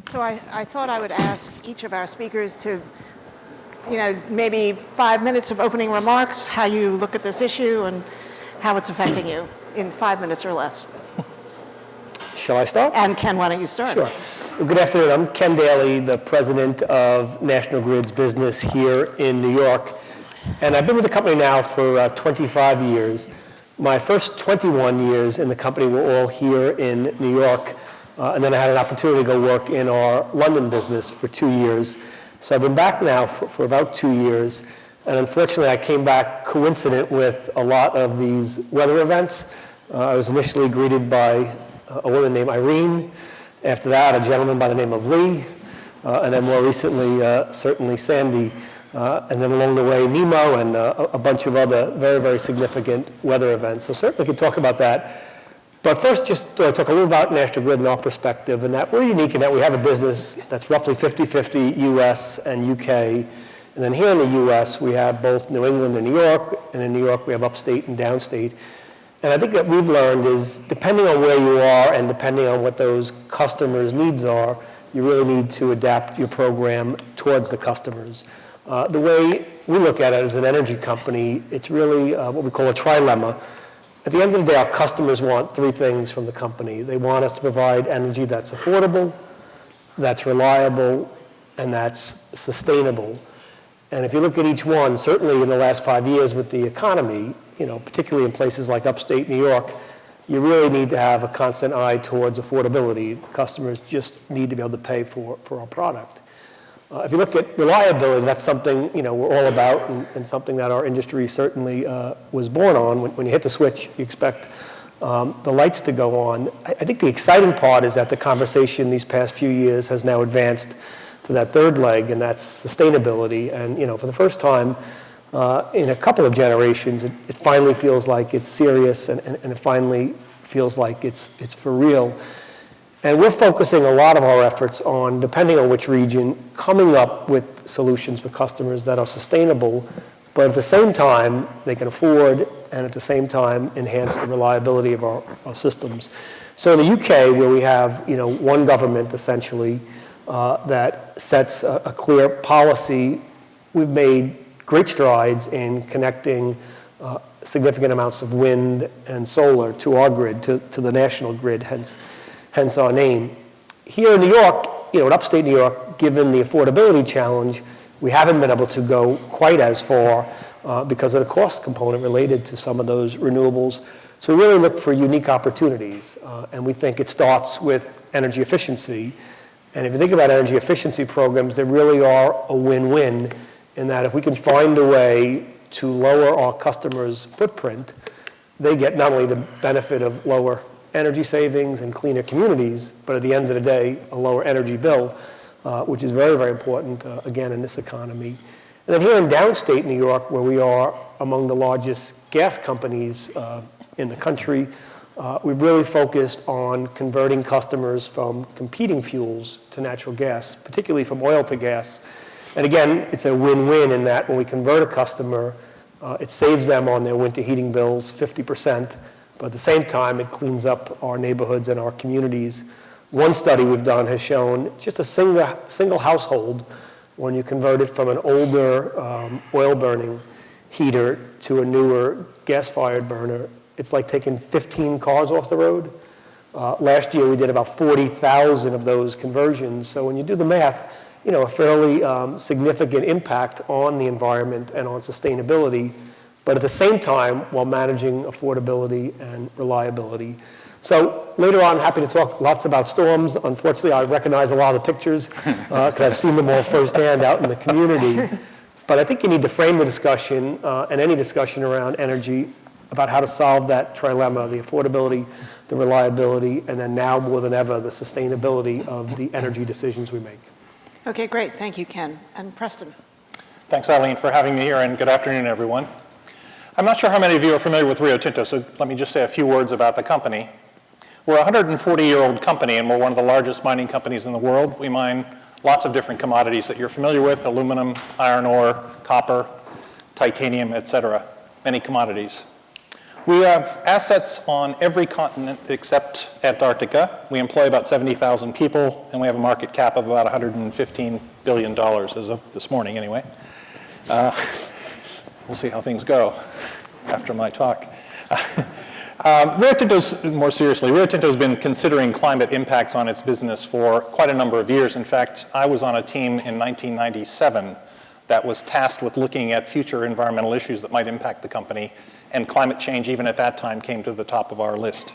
So I thought I would ask each of our speakers to, maybe 5 minutes of opening remarks, how you look at this issue and how it's affecting you in 5 minutes or less. Shall I start? And Ken, why don't you start? Sure. Well, good afternoon. I'm Ken Daly, the president of National Grid's business here in New York. And I've been with the company now for 25 years. My first 21 years in the company were all here in New York. And then I had an opportunity to go work in our London business for 2 years. So I've been back now for about 2 years. And unfortunately, I came back coincident with a lot of these weather events. I was initially greeted by a woman named Eileen. After that, a gentleman by the name of Lee. And then more recently, certainly Sandy. And then along the way, Nemo and a bunch of other very, very significant weather events. So certainly we could talk about that. But first, just talk a little about National Grid and our perspective, and that we're unique in that we have a business that's roughly 50-50 US and UK. And then here in the US, we have both New England and New York, and in New York, we have upstate and downstate. And I think that we've learned is, depending on where you are and depending on what those customers' needs are, you really need to adapt your program towards the customers. The way we look at it as an energy company, it's really what we call a trilemma. At the end of the day, our customers want three things from the company. They want us to provide energy that's affordable, that's reliable, and that's sustainable. And if you look at each one, certainly in the last 5 years with the economy, particularly in places like upstate New York, you really need to have a constant eye towards affordability. Customers just need to be able to pay for our product. If you look at reliability, that's something we're all about, and something that our industry certainly was born on. When you hit the switch, you expect the lights to go on. I think the exciting part is that the conversation these past few years has now advanced to that third leg, and that's sustainability. And for the first time in a couple of generations, it finally feels like it's serious, and it finally feels like it's for real. And we're focusing a lot of our efforts on, depending on which region, coming up with solutions for customers that are sustainable, but at the same time, they can afford, and at the same time, enhance the reliability of our systems. So in the UK, where we have one government, essentially, that sets a clear policy, we've made great strides in connecting significant amounts of wind and solar to our grid, to the national grid, hence our name. Here in New York, in upstate New York, given the affordability challenge, we haven't been able to go quite as far because of the cost component related to some of those renewables. So we really look for unique opportunities, and we think it starts with energy efficiency. And if you think about energy efficiency programs, they really are a win-win in that if we can find a way to lower our customers' footprint, they get not only the benefit of lower energy savings and cleaner communities, but at the end of the day, a lower energy bill, which is very, very important, again, in this economy. And then here in downstate New York, where we are among the largest gas companies in the country, we've really focused on converting customers from competing fuels to natural gas, particularly from oil to gas. And again, it's a win-win in that when we convert a customer, it saves them on their winter heating bills 50%. But at the same time, it cleans up our neighborhoods and our communities. One study we've done has shown just a single household, when you convert it from an older oil-burning heater to a newer gas-fired burner, it's like taking 15 cars off the road. Last year, we did about 40,000 of those conversions. So when you do the math, a fairly significant impact on the environment and on sustainability, but at the same time, while managing affordability and reliability. So later on, I'm happy to talk lots about storms. Unfortunately, I recognize a lot of the pictures because I've seen them all firsthand out in the community. But I think you need to frame the discussion and any discussion around energy about how to solve that trilemma, the affordability, the reliability, and then now more than ever, the sustainability of the energy decisions we make. Okay, great. Thank you, Ken. And Preston. Thanks, Eileen, for having me here, and good afternoon, everyone. I'm not sure how many of you are familiar with Rio Tinto, so let me just say a few words about the company. We're a 140-year-old company, and we're one of the largest mining companies in the world. We mine lots of different commodities that you're familiar with: aluminum, iron ore, copper, titanium, et cetera, many commodities. We have assets on every continent except Antarctica. We employ about 70,000 people, and we have a market cap of about $115 billion as of this morning, anyway. We'll see how things go after my talk. Rio Tinto's, more seriously, Rio Tinto's been considering climate impacts on its business for quite a number of years. In fact, I was on a team in 1997 that was tasked with looking at future environmental issues that might impact the company, and climate change, even at that time, came to the top of our list.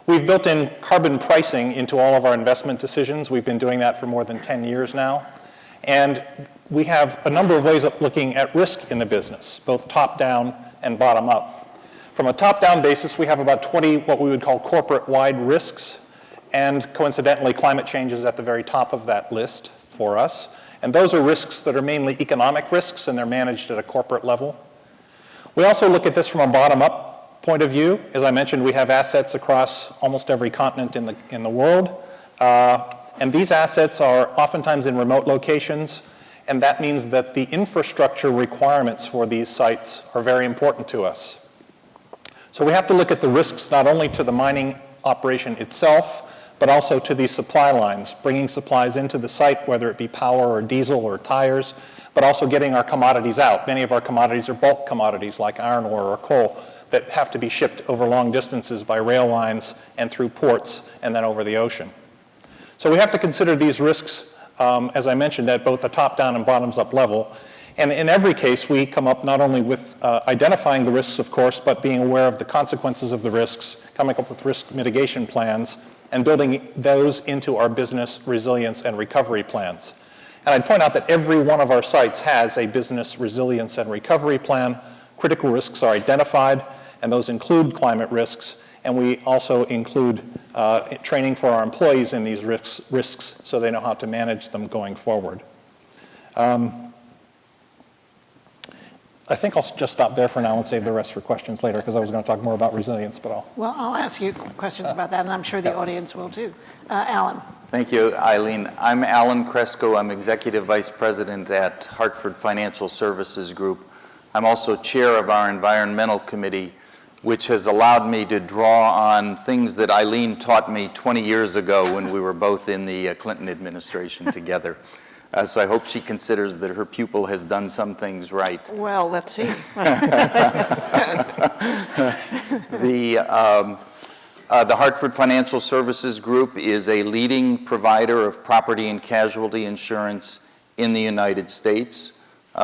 We've built in carbon pricing into all of our investment decisions. We've been doing that for more than 10 years now. And we have a number of ways of looking at risk in the business, both top-down and bottom-up. From a top-down basis, we have about 20 what we would call corporate-wide risks, and coincidentally, climate change is at the very top of that list for us. And those are risks that are mainly economic risks, and they're managed at a corporate level. We also look at this from a bottom-up point of view. As I mentioned, we have assets across almost every continent in the world. And these assets are oftentimes in remote locations, and that means that the infrastructure requirements for these sites are very important to us. So we have to look at the risks not only to the mining operation itself, but also to these supply lines, bringing supplies into the site, whether it be power or diesel or tires, but also getting our commodities out. Many of our commodities are bulk commodities like iron ore or coal that have to be shipped over long distances by rail lines and through ports and then over the ocean. So we have to consider these risks, as I mentioned, at both a top-down and bottoms-up level. And in every case, we come up not only with identifying the risks, of course, but being aware of the consequences of the risks, coming up with risk mitigation plans, and building those into our business resilience and recovery plans. And I'd point out that every one of our sites has a business resilience and recovery plan. Critical risks are identified, and those include climate risks. And we also include training for our employees in these risks so they know how to manage them going forward. I think I'll just stop there for now and save the rest for questions later, because I was going to talk more about resilience, but I'll ask you questions about that, and I'm sure the audience will too. Alan. Thank you, Eileen. I'm Alan Kreczko. I'm Executive Vice President at Hartford Financial Services Group. I'm also chair of our Environmental Committee, which has allowed me to draw on things that Eileen taught me 20 years ago when we were both in the Clinton administration together. So I hope she considers that her pupil has done some things right. Well, let's see. The Hartford Financial Services Group is a leading provider of property and casualty insurance in the United States.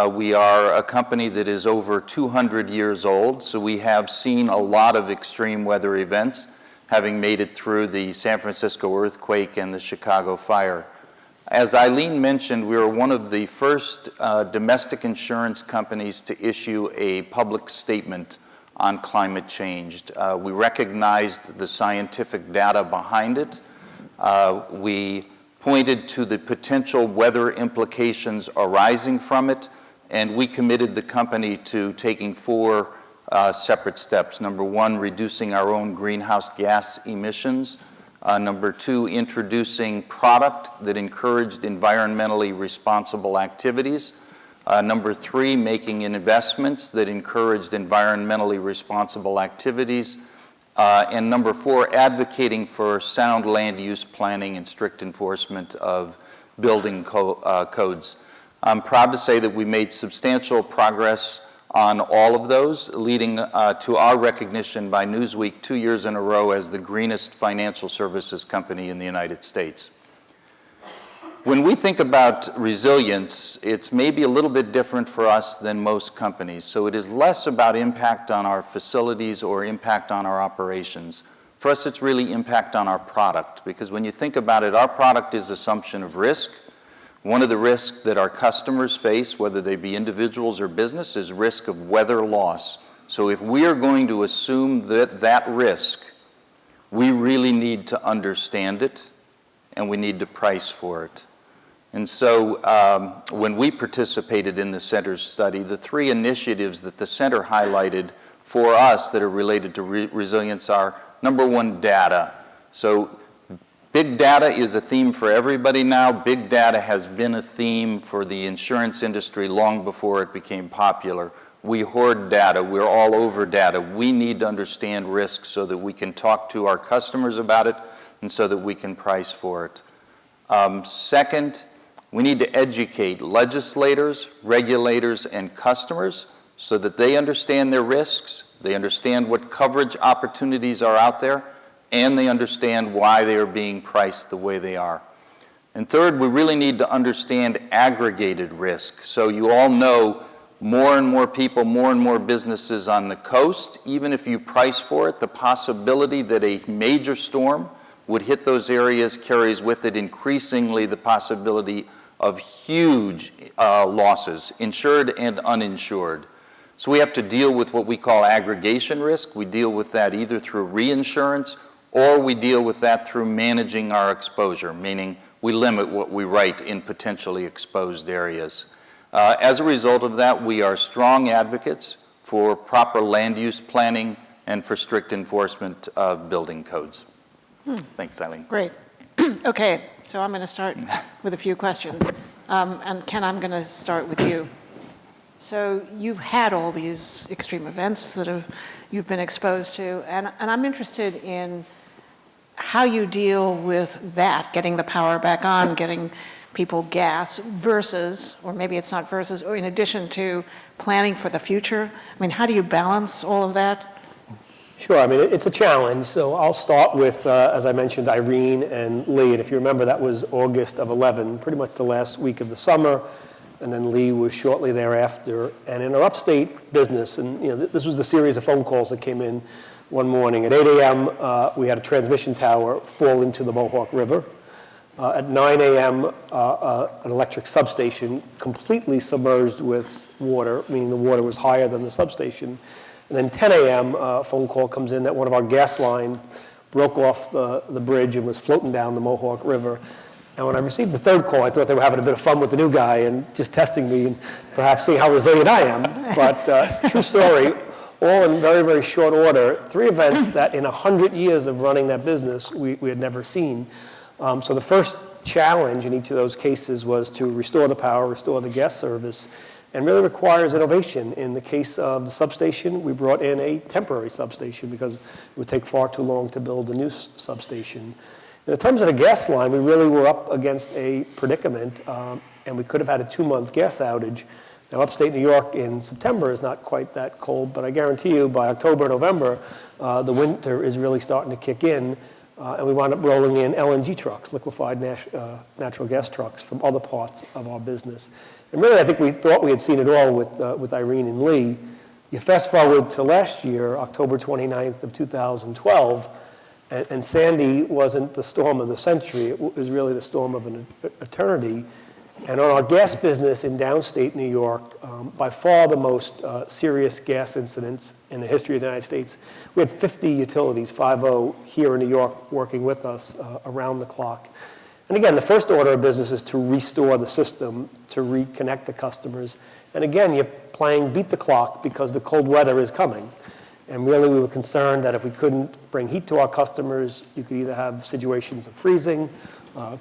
We are a company that is over 200 years old, so we have seen a lot of extreme weather events, having made it through the San Francisco earthquake and the Chicago fire. As Eileen mentioned, we were one of the first domestic insurance companies to issue a public statement on climate change. We recognized the scientific data behind it. We pointed to the potential weather implications arising from it, and we committed the company to taking 4 separate steps. Number 1, reducing our own greenhouse gas emissions. Number 2, introducing product that encouraged environmentally responsible activities. Number 3, making investments that encouraged environmentally responsible activities. And number 4, advocating for sound land use planning and strict enforcement of building codes. I'm proud to say that we made substantial progress on all of those, leading to our recognition by Newsweek 2 years in a row as the greenest financial services company in the United States. When we think about resilience, it's maybe a little bit different for us than most companies. So it is less about impact on our facilities or impact on our operations. For us, it's really impact on our product, because when you think about it, our product is assumption of risk. One of the risks that our customers face, whether they be individuals or business, is risk of weather loss. So if we are going to assume that risk, we really need to understand it, and we need to price for it. And so when we participated in the Center's study, the 3 initiatives that the Center highlighted for us that are related to resilience are, number 1, data. So big data is a theme for everybody now. Big data has been a theme for the insurance industry long before it became popular. We hoard data. We're all over data. We need to understand risk so that we can talk to our customers about it and so that we can price for it. Second, we need to educate legislators, regulators, and customers so that they understand their risks, they understand what coverage opportunities are out there, and they understand why they are being priced the way they are. And third, we really need to understand aggregated risk. So you all know more and more people, more and more businesses on the coast, even if you price for it, the possibility that a major storm would hit those areas carries with it increasingly the possibility of huge losses, insured and uninsured. So we have to deal with what we call aggregation risk. We deal with that either through reinsurance or we deal with that through managing our exposure, meaning we limit what we write in potentially exposed areas. As a result of that, we are strong advocates for proper land use planning and for strict enforcement of building codes. Thanks, Eileen. Great. Okay, so I'm going to start with a few questions. And Ken, I'm going to start with you. So you've had all these extreme events that you've been exposed to, and I'm interested in how you deal with that, getting the power back on, getting people gas versus, or maybe it's not versus, or in addition to planning for the future. I mean, how do you balance all of that? Sure, I mean, it's a challenge. So I'll start with, as I mentioned, Irene and Lee. And if you remember, that was August of 11, pretty much the last week of the summer. And then Lee was shortly thereafter. And in our upstate business, and this was the series of phone calls that came in one morning. At 8 a.m., we had a transmission tower fall into the Mohawk River. At 9 a.m., an electric substation completely submerged with water, meaning the water was higher than the substation. And then 10 a.m., a phone call comes in that one of our gas line broke off the bridge and was floating down the Mohawk River. And when I received the third call, I thought they were having a bit of fun with the new guy and just testing me and perhaps seeing how resilient I am. But true story, all in very, very short order, 3 events that in 100 years of running that business we had never seen. So the first challenge in each of those cases was to restore the power, restore the gas service, and really requires innovation. In the case of the substation, we brought in a temporary substation because it would take far too long to build a new substation. In terms of the gas line, we really were up against a predicament, and we could have had a 2-month gas outage. Now, upstate New York in September is not quite that cold, but I guarantee you by October, November, the winter is really starting to kick in, and we wound up rolling in LNG trucks, liquefied natural gas trucks from other parts of our business. And really, I think we thought we had seen it all with Irene and Lee. You fast forward to last year, October 29th of 2012, and Sandy wasn't the storm of the century. It was really the storm of an eternity. And on our gas business in downstate New York, by far the most serious gas incidents in the history of the United States, we had 50 utilities, 50, here in New York working with us around the clock. And again, the first order of business is to restore the system, to reconnect the customers. And again, you're playing beat the clock because the cold weather is coming. And really, we were concerned that if we couldn't bring heat to our customers, you could either have situations of freezing,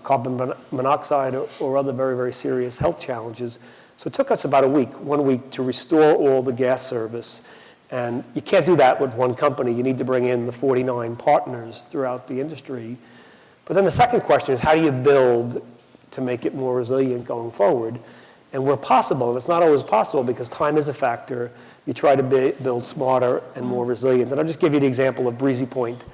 carbon monoxide, or other very, very serious health challenges. So it took us about 1 week to restore all the gas service. And you can't do that with one company. You need to bring in the 49 partners throughout the industry. But then the second question is, how do you build to make it more resilient going forward? And where possible, and it's not always possible because time is a factor, you try to build smarter and more resilient. And I'll just give you the example of Breezy Point,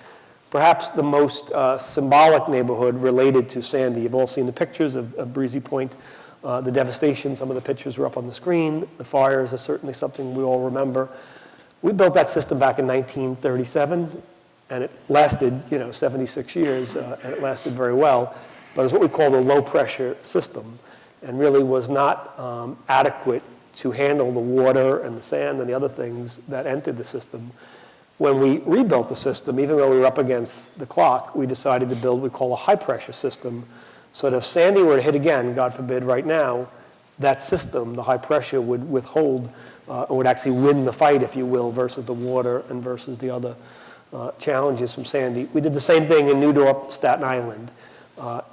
perhaps the most symbolic neighborhood related to Sandy. You've all seen the pictures of Breezy Point, the devastation. Some of the pictures were up on the screen. The fires are certainly something we all remember. We built that system back in 1937. And it lasted, 76 years, and it lasted very well. But it was what we call a low-pressure system, and really was not adequate to handle the water and the sand and the other things that entered the system. When we rebuilt the system, even though we were up against the clock, we decided to build what we call a high-pressure system, so that if Sandy were to hit again, God forbid, right now, that system, the high pressure, would withhold, or would actually win the fight, if you will, versus the water and versus the other challenges from Sandy. We did the same thing in New Dorp, Staten Island,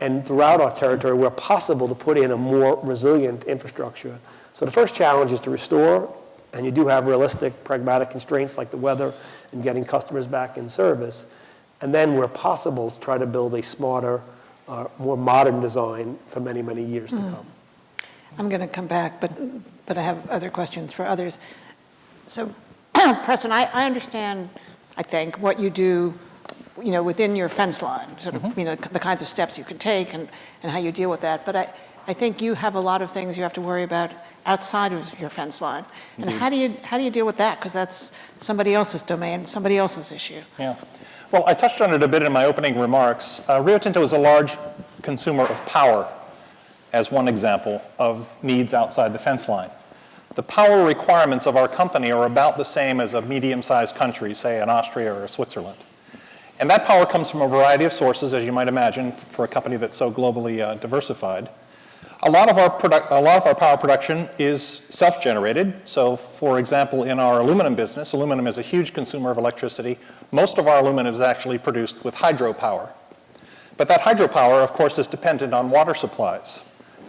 and throughout our territory where possible to put in a more resilient infrastructure. So the first challenge is to restore, and you do have realistic, pragmatic constraints like the weather and getting customers back in service. And then, where possible, try to build a smarter, more modern design for many, many years to come. I'm going to come back, but I have other questions for others. So, Preston, I understand, I think, what you do, within your fence line, sort of, the kinds of steps you can take and how you deal with that. But I think you have a lot of things you have to worry about outside of your fence line. And how do you deal with that? Because that's somebody else's domain, somebody else's issue. Yeah. Well, I touched on it a bit in my opening remarks. Rio Tinto is a large consumer of power, as one example of needs outside the fence line. The power requirements of our company are about the same as a medium-sized country, say in Austria or Switzerland. And that power comes from a variety of sources, as you might imagine, for a company that's so globally diversified. A lot of our power production is self-generated. So, for example, in our aluminum business, aluminum is a huge consumer of electricity. Most of our aluminum is actually produced with hydropower. But that hydropower, of course, is dependent on water supplies.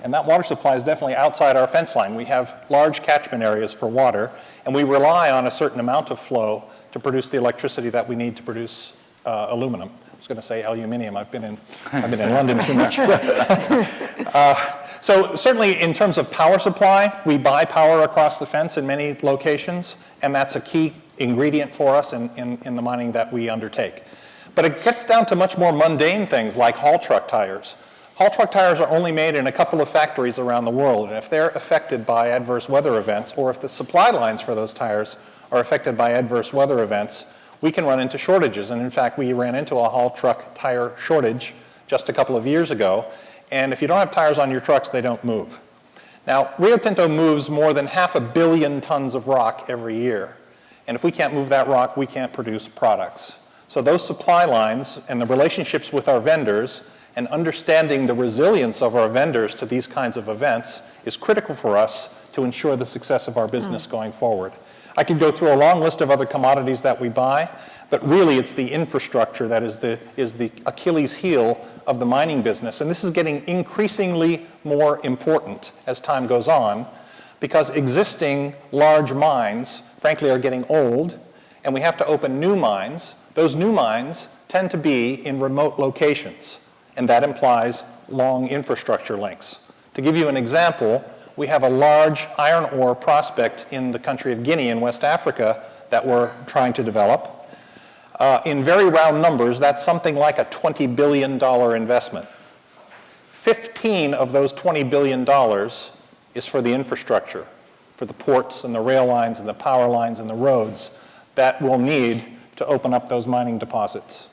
And that water supply is definitely outside our fence line. We have large catchment areas for water, and we rely on a certain amount of flow to produce the electricity that we need to produce aluminum. I was going to say aluminium. I've been in London too much. So certainly in terms of power supply, we buy power across the fence in many locations, and that's a key ingredient for us in the mining that we undertake. But it gets down to much more mundane things like haul truck tires. Haul truck tires are only made in a couple of factories around the world, and if they're affected by adverse weather events, or if the supply lines for those tires are affected by adverse weather events, we can run into shortages. And in fact, we ran into a haul truck tire shortage just a couple of years ago, and if you don't have tires on your trucks, they don't move. Now, Rio Tinto moves more than 500 million tons of rock every year, and if we can't move that rock, we can't produce products. So those supply lines and the relationships with our vendors and understanding the resilience of our vendors to these kinds of events is critical for us to ensure the success of our business going forward. I could go through a long list of other commodities that we buy, but really it's the infrastructure that is the Achilles heel of the mining business. And this is getting increasingly more important as time goes on, because existing large mines, frankly, are getting old, and we have to open new mines. Those new mines tend to be in remote locations, and that implies long infrastructure links. To give you an example, we have a large iron ore prospect in the country of Guinea in West Africa that we're trying to develop. In very round numbers, that's something like a $20 billion investment. 15 of those $20 billion is for the infrastructure, for the ports and the rail lines and the power lines and the roads that we'll need to open up those mining deposits.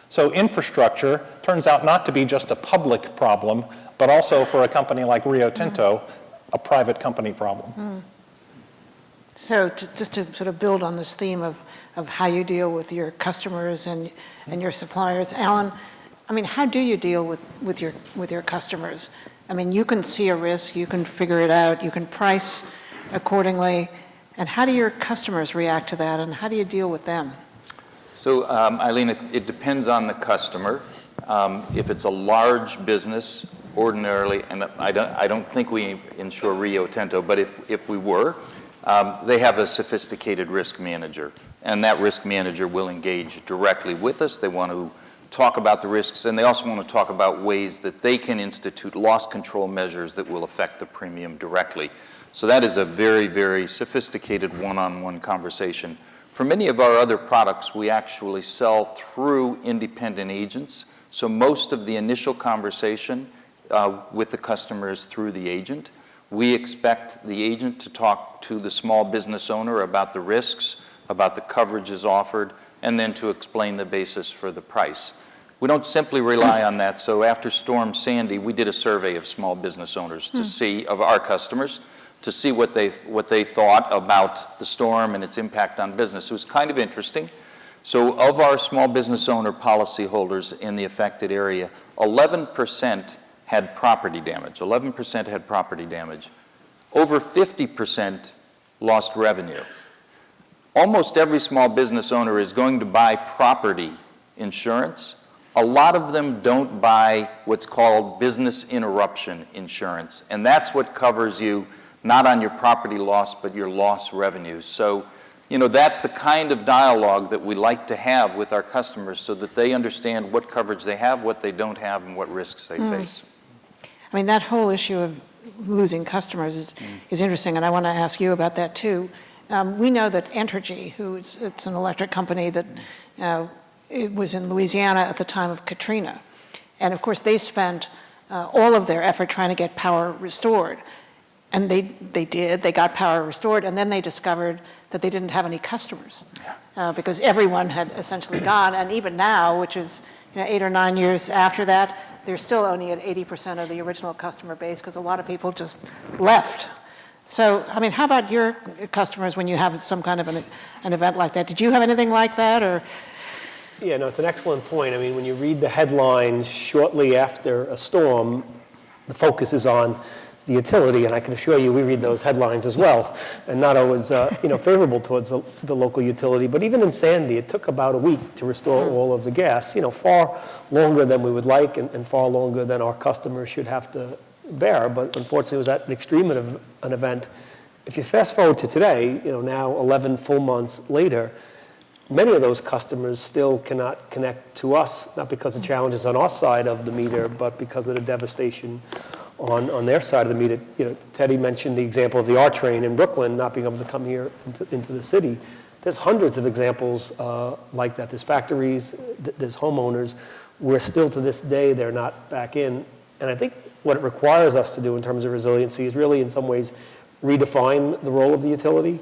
So infrastructure turns out not to be just a public problem, but also for a company like Rio Tinto, a private company problem. So just to sort of build on this theme of how you deal with your customers and your suppliers, Alan, I mean, how do you deal with your customers? I mean, you can see a risk, you can figure it out, you can price accordingly, and how do your customers react to that, and how do you deal with them? So, Eileen, it depends on the customer. If it's a large business, ordinarily, and I don't think we insure Rio Tinto, but if we were, they have a sophisticated risk manager, and that risk manager will engage directly with us. They want to talk about the risks, and they also want to talk about ways that they can institute loss control measures that will affect the premium directly. So that is a very, very sophisticated one-on-one conversation. For many of our other products, we actually sell through independent agents. So most of the initial conversation with the customer is through the agent. We expect the agent to talk to the small business owner about the risks, about the coverages offered, and then to explain the basis for the price. We don't simply rely on that. So after Storm Sandy, we did a survey of small business owners to see, of our customers, to see what they thought about the storm and its impact on business. It was kind of interesting. So of our small business owner policyholders in the affected area, 11% had property damage. 11% had property damage. Over 50% lost revenue. Almost every small business owner is going to buy property insurance. A lot of them don't buy what's called business interruption insurance, and that's what covers you not on your property loss, but your loss revenues. So, that's the kind of dialogue that we like to have with our customers so that they understand what coverage they have, what they don't have, and what risks they face. I mean, that whole issue of losing customers is interesting, and I want to ask you about that too. We know that Entergy, it's an electric company that it was in Louisiana at the time of Katrina. And of course, they spent all of their effort trying to get power restored. And they did, they got power restored, and then they discovered that they didn't have any customers because everyone had essentially gone. And even now, which is 8 or 9 years after that, they're still only at 80% of the original customer base because a lot of people just left. So, I mean, how about your customers when you have some kind of an event like that? Did you have anything like that, or? Yeah, no, it's an excellent point. I mean, when you read the headlines shortly after a storm, the focus is on the utility, and I can assure you we read those headlines as well, and not always favorable towards the local utility. But even in Sandy, it took about a week to restore all of the gas, far longer than we would like and far longer than our customers should have to bear. But unfortunately, it was at an extreme of an event. If you fast forward to today, now 11 full months later, many of those customers still cannot connect to us, not because of challenges on our side of the meter, but because of the devastation on their side of the meter. Teddy mentioned the example of the R train in Brooklyn not being able to come here into the city. There's hundreds of examples like that. There's factories, there's homeowners where still to this day they're not back in. And I think what it requires us to do in terms of resiliency is really in some ways redefine the role of the utility.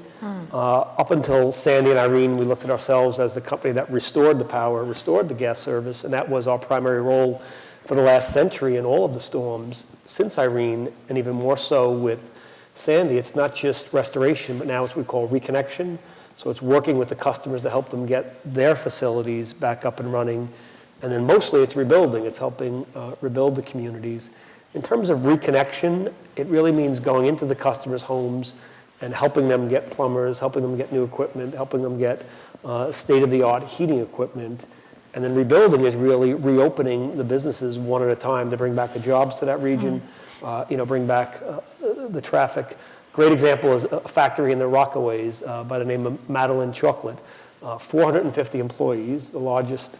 Up until Sandy and Irene, we looked at ourselves as the company that restored the power, restored the gas service, and that was our primary role for the last century in all of the storms. Since Irene, and even more so with Sandy, it's not just restoration, but now it's what we call reconnection. So it's working with the customers to help them get their facilities back up and running. And then mostly it's rebuilding. It's helping rebuild the communities. In terms of reconnection, it really means going into the customers' homes and helping them get plumbers, helping them get new equipment, helping them get state-of-the-art heating equipment. And then rebuilding is really reopening the businesses one at a time to bring back the jobs to that region, bring back the traffic. Great example is a factory in the Rockaways by the name of Madeline Chocolate. 450 employees, the largest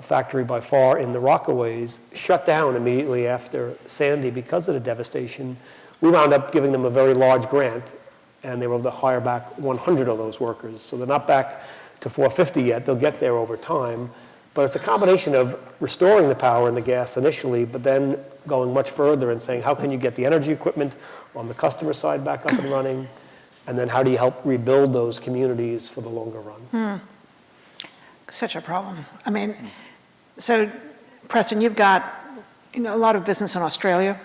factory by far in the Rockaways, shut down immediately after Sandy because of the devastation. We wound up giving them a very large grant, and they were able to hire back 100 of those workers. So they're not back to 450 yet. They'll get there over time. But it's a combination of restoring the power and the gas initially, but then going much further and saying, how can you get the energy equipment on the customer side back up and running? And then how do you help rebuild those communities for the longer run? Such a problem. I mean, so Preston, you've got a lot of business in Australia,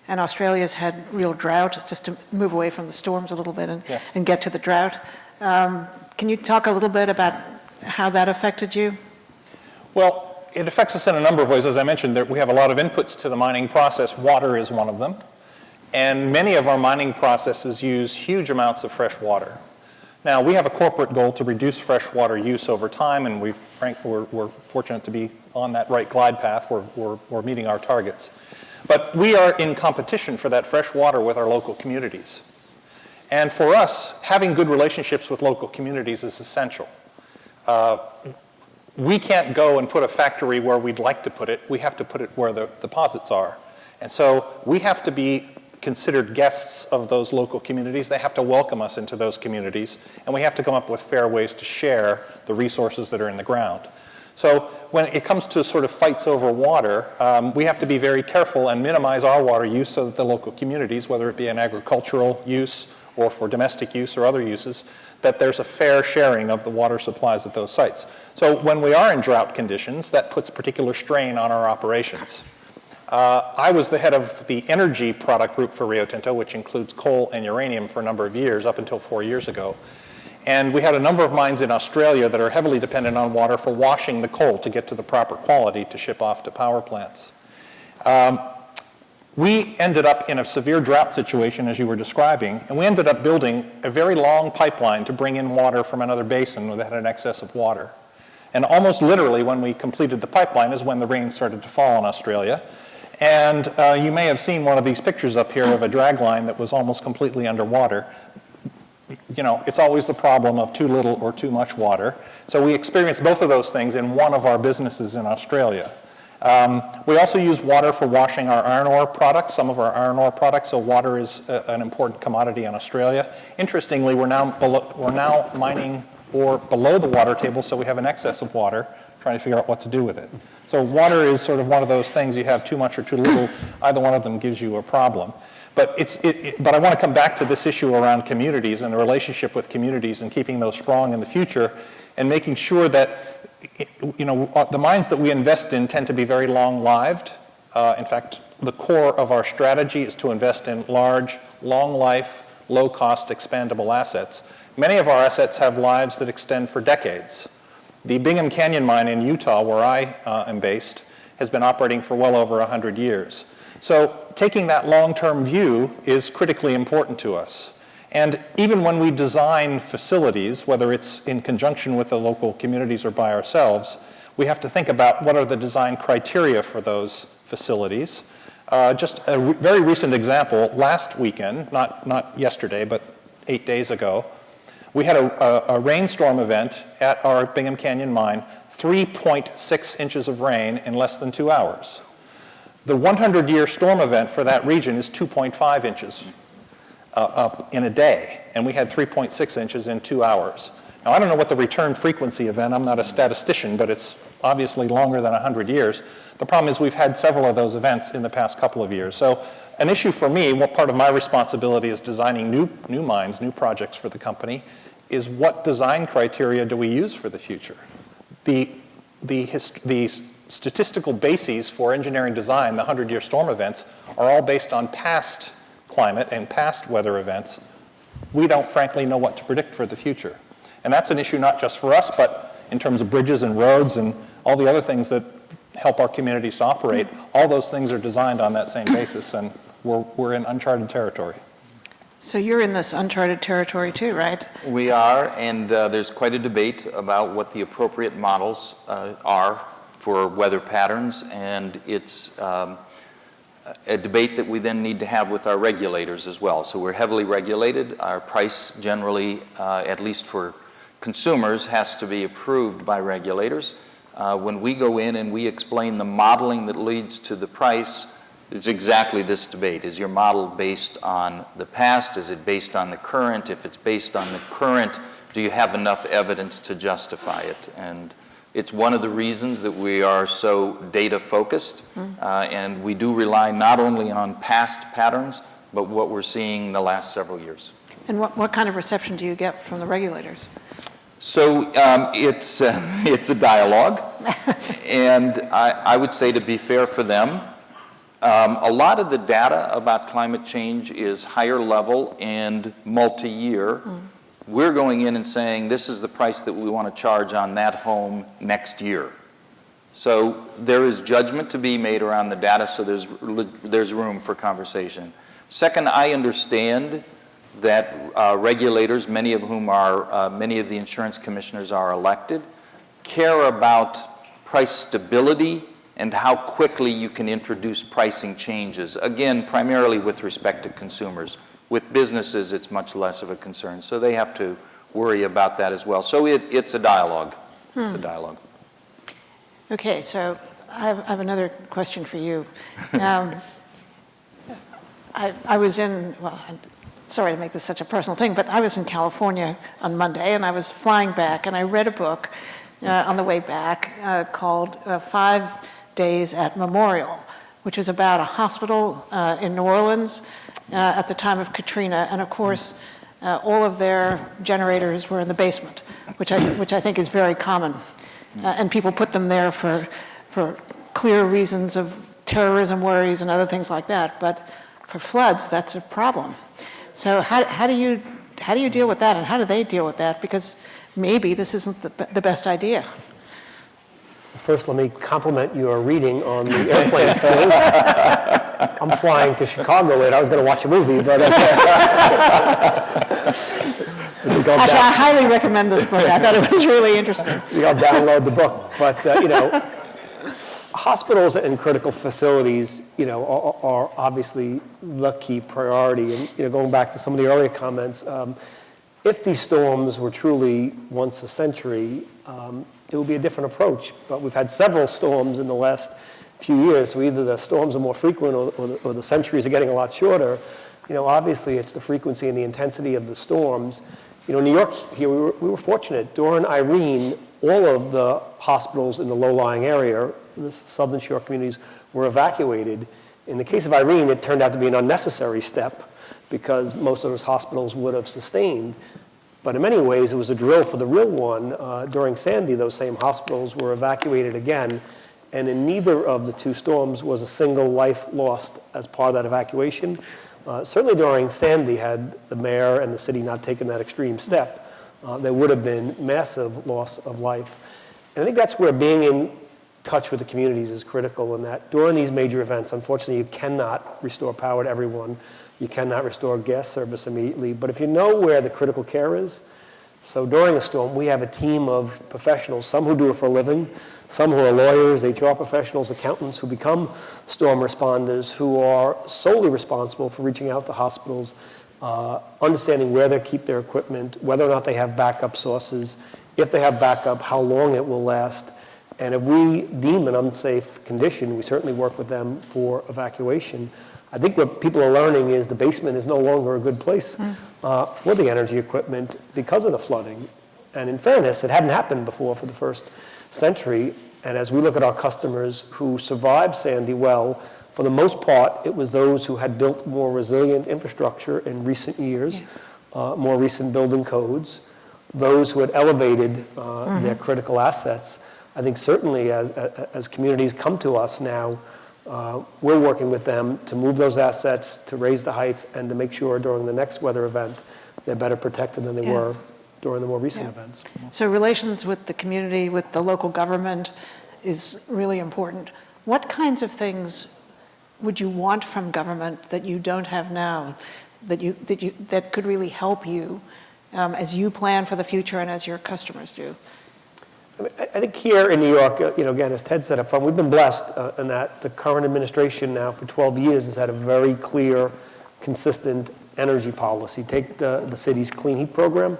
and Australia's had real drought, just to move away from the storms a little bit and get to the drought. Can you talk a little bit about how that affected you? Well, it affects us in a number of ways. As I mentioned, we have a lot of inputs to the mining process. Water is one of them. And many of our mining processes use huge amounts of fresh water. Now, we have a corporate goal to reduce freshwater use over time, and we're fortunate to be on that right glide path. We're meeting our targets. But we are in competition for that fresh water with our local communities. And for us, having good relationships with local communities is essential. We can't go and put a factory where we'd like to put it. We have to put it where the deposits are. And so we have to be considered guests of those local communities. They have to welcome us into those communities. And we have to come up with fair ways to share the resources that are in the ground. So when it comes to sort of fights over water, we have to be very careful and minimize our water use so that the local communities, whether it be an agricultural use or for domestic use or other uses, that there's a fair sharing of the water supplies at those sites. So when we are in drought conditions, that puts particular strain on our operations. I was the head of the energy product group for Rio Tinto, which includes coal and uranium for a number of years, up until 4 years ago. And we had a number of mines in Australia that are heavily dependent on water for washing the coal to get to the proper quality to ship off to power plants. We ended up in a severe drought situation, as you were describing, and we ended up building a very long pipeline to bring in water from another basin that had an excess of water. And almost literally, when we completed the pipeline is when the rain started to fall in Australia. And you may have seen one of these pictures up here of a drag line that was almost completely underwater. You know, it's always the problem of too little or too much water. So we experienced both of those things in one of our businesses in Australia. We also use water for washing our iron ore products, some of our iron ore products, so water is an important commodity in Australia. Interestingly, we're now mining ore below the water table, so we have an excess of water, trying to figure out what to do with it. So water is sort of one of those things, you have too much or too little, either one of them gives you a problem. But, but I want to come back to this issue around communities and the relationship with communities and keeping those strong in the future and making sure that you know, the mines that we invest in tend to be very long-lived. In fact, the core of our strategy is to invest in large, long-life, low-cost, expandable assets. Many of our assets have lives that extend for decades. The Bingham Canyon mine in Utah, where I am based, has been operating for well over 100 years. So taking that long-term view is critically important to us. And even when we design facilities, whether it's in conjunction with the local communities or by ourselves, we have to think about what are the design criteria for those facilities. Just a very recent example, last weekend, not yesterday, but 8 days ago, we had a rainstorm event at our Bingham Canyon mine, 3.6 inches of rain in less than 2 hours. The 100-year storm event for that region is 2.5 inches. Up in a day, and we had 3.6 inches in 2 hours. Now, I don't know what the return frequency event, I'm not a statistician, but it's obviously longer than 100 years. The problem is we've had several of those events in the past couple of years. So an issue for me, what part of my responsibility is designing new mines, new projects for the company, is what design criteria do we use for the future? The statistical bases for engineering design, the 100-year storm events, are all based on past climate and past weather events. We don't frankly know what to predict for the future. And that's an issue not just for us, but in terms of bridges and roads and all the other things that help our communities to operate. All those things are designed on that same basis, and we're in uncharted territory. So you're in this uncharted territory too, right? We are, and there's quite a debate about what the appropriate models are for weather patterns, and it's a debate that we then need to have with our regulators as well. So we're heavily regulated. Our price generally, at least for consumers, has to be approved by regulators. When we go in and we explain the modeling that leads to the price, it's exactly this debate. Is your model based on the past? Is it based on the current? If it's based on the current, do you have enough evidence to justify it? And it's one of the reasons that we are so data focused, and we do rely not only on past patterns, but what we're seeing the last several years. And what kind of reception do you get from the regulators? So it's a dialogue, and I would say, to be fair for them, a lot of the data about climate change is higher level and multi-year. We're going in and saying, this is the price that we want to charge on that home next year. So there is judgment to be made around the data, so there's room for conversation. Second, I understand that regulators, many of whom are, many of the insurance commissioners are elected, care about price stability and how quickly you can introduce pricing changes. Again, primarily with respect to consumers. With businesses, it's much less of a concern, so they have to worry about that as well. So it's a dialogue. It's a dialogue. Okay, so I have another question for you. I was in, well, sorry to make this such a personal thing, but I was in California on Monday, and I was flying back, and I read a book on the way back called 5 Days at Memorial, which is about a hospital in New Orleans at the time of Katrina, and of course, all of their generators were in the basement, which I think is very common. And people put them there for clear reasons of terrorism worries and other things like that. But for floods, that's a problem. So how do you deal with that, and how do they deal with that? Because maybe this isn't the best idea. First, let me compliment your reading on the airplane skills. I'm flying to Chicago later. I was going to watch a movie, but... Actually, I highly recommend this book. I thought it was really interesting. I'll download the book. But, Hospitals and critical facilities, are obviously the key priority. And, going back to some of the earlier comments, if these storms were truly once a century, it would be a different approach. But we've had several storms in the last few years, so either the storms are more frequent or the centuries are getting a lot shorter. Obviously it's the frequency and the intensity of the storms. In New York here, we were fortunate. During Irene, all of the hospitals in the low-lying area, the Southern Shore communities, were evacuated. In the case of Irene, it turned out to be an unnecessary step because most of those hospitals would have sustained. But in many ways, it was a drill for the real one. During Sandy, those same hospitals were evacuated again, and in neither of the two storms was a single life lost as part of that evacuation. Certainly during Sandy, had the mayor and the city not taken that extreme step, there would have been massive loss of life. And I think that's where being in touch with the communities is critical, in that during these major events, unfortunately, you cannot restore power to everyone. You cannot restore gas service immediately. But if you know where the critical care is, so during a storm, we have a team of professionals, some who do it for a living, some who are lawyers, HR professionals, accountants, who become storm responders, who are solely responsible for reaching out to hospitals, understanding where they keep their equipment, whether or not they have backup sources, if they have backup, how long it will last. And if we deem an unsafe condition, we certainly work with them for evacuation. I think what people are learning is the basement is no longer a good place for the energy equipment because of the flooding. And in fairness, it hadn't happened before for the first century. And as we look at our customers who survived Sandy well, for the most part, it was those who had built more resilient infrastructure in recent years, more recent building codes, those who had elevated their critical assets. I think certainly as communities come to us now, we're working with them to move those assets, to raise the heights, and to make sure during the next weather event they're better protected than they were during the more recent events. So relations with the community, with the local government is really important. What kinds of things would you want from government that you don't have now, that could really help you as you plan for the future and as your customers do? I think here in New York, again, as Ted said up front, we've been blessed in that the current administration now for 12 years has had a very clear, consistent energy policy. Take the city's clean heat program.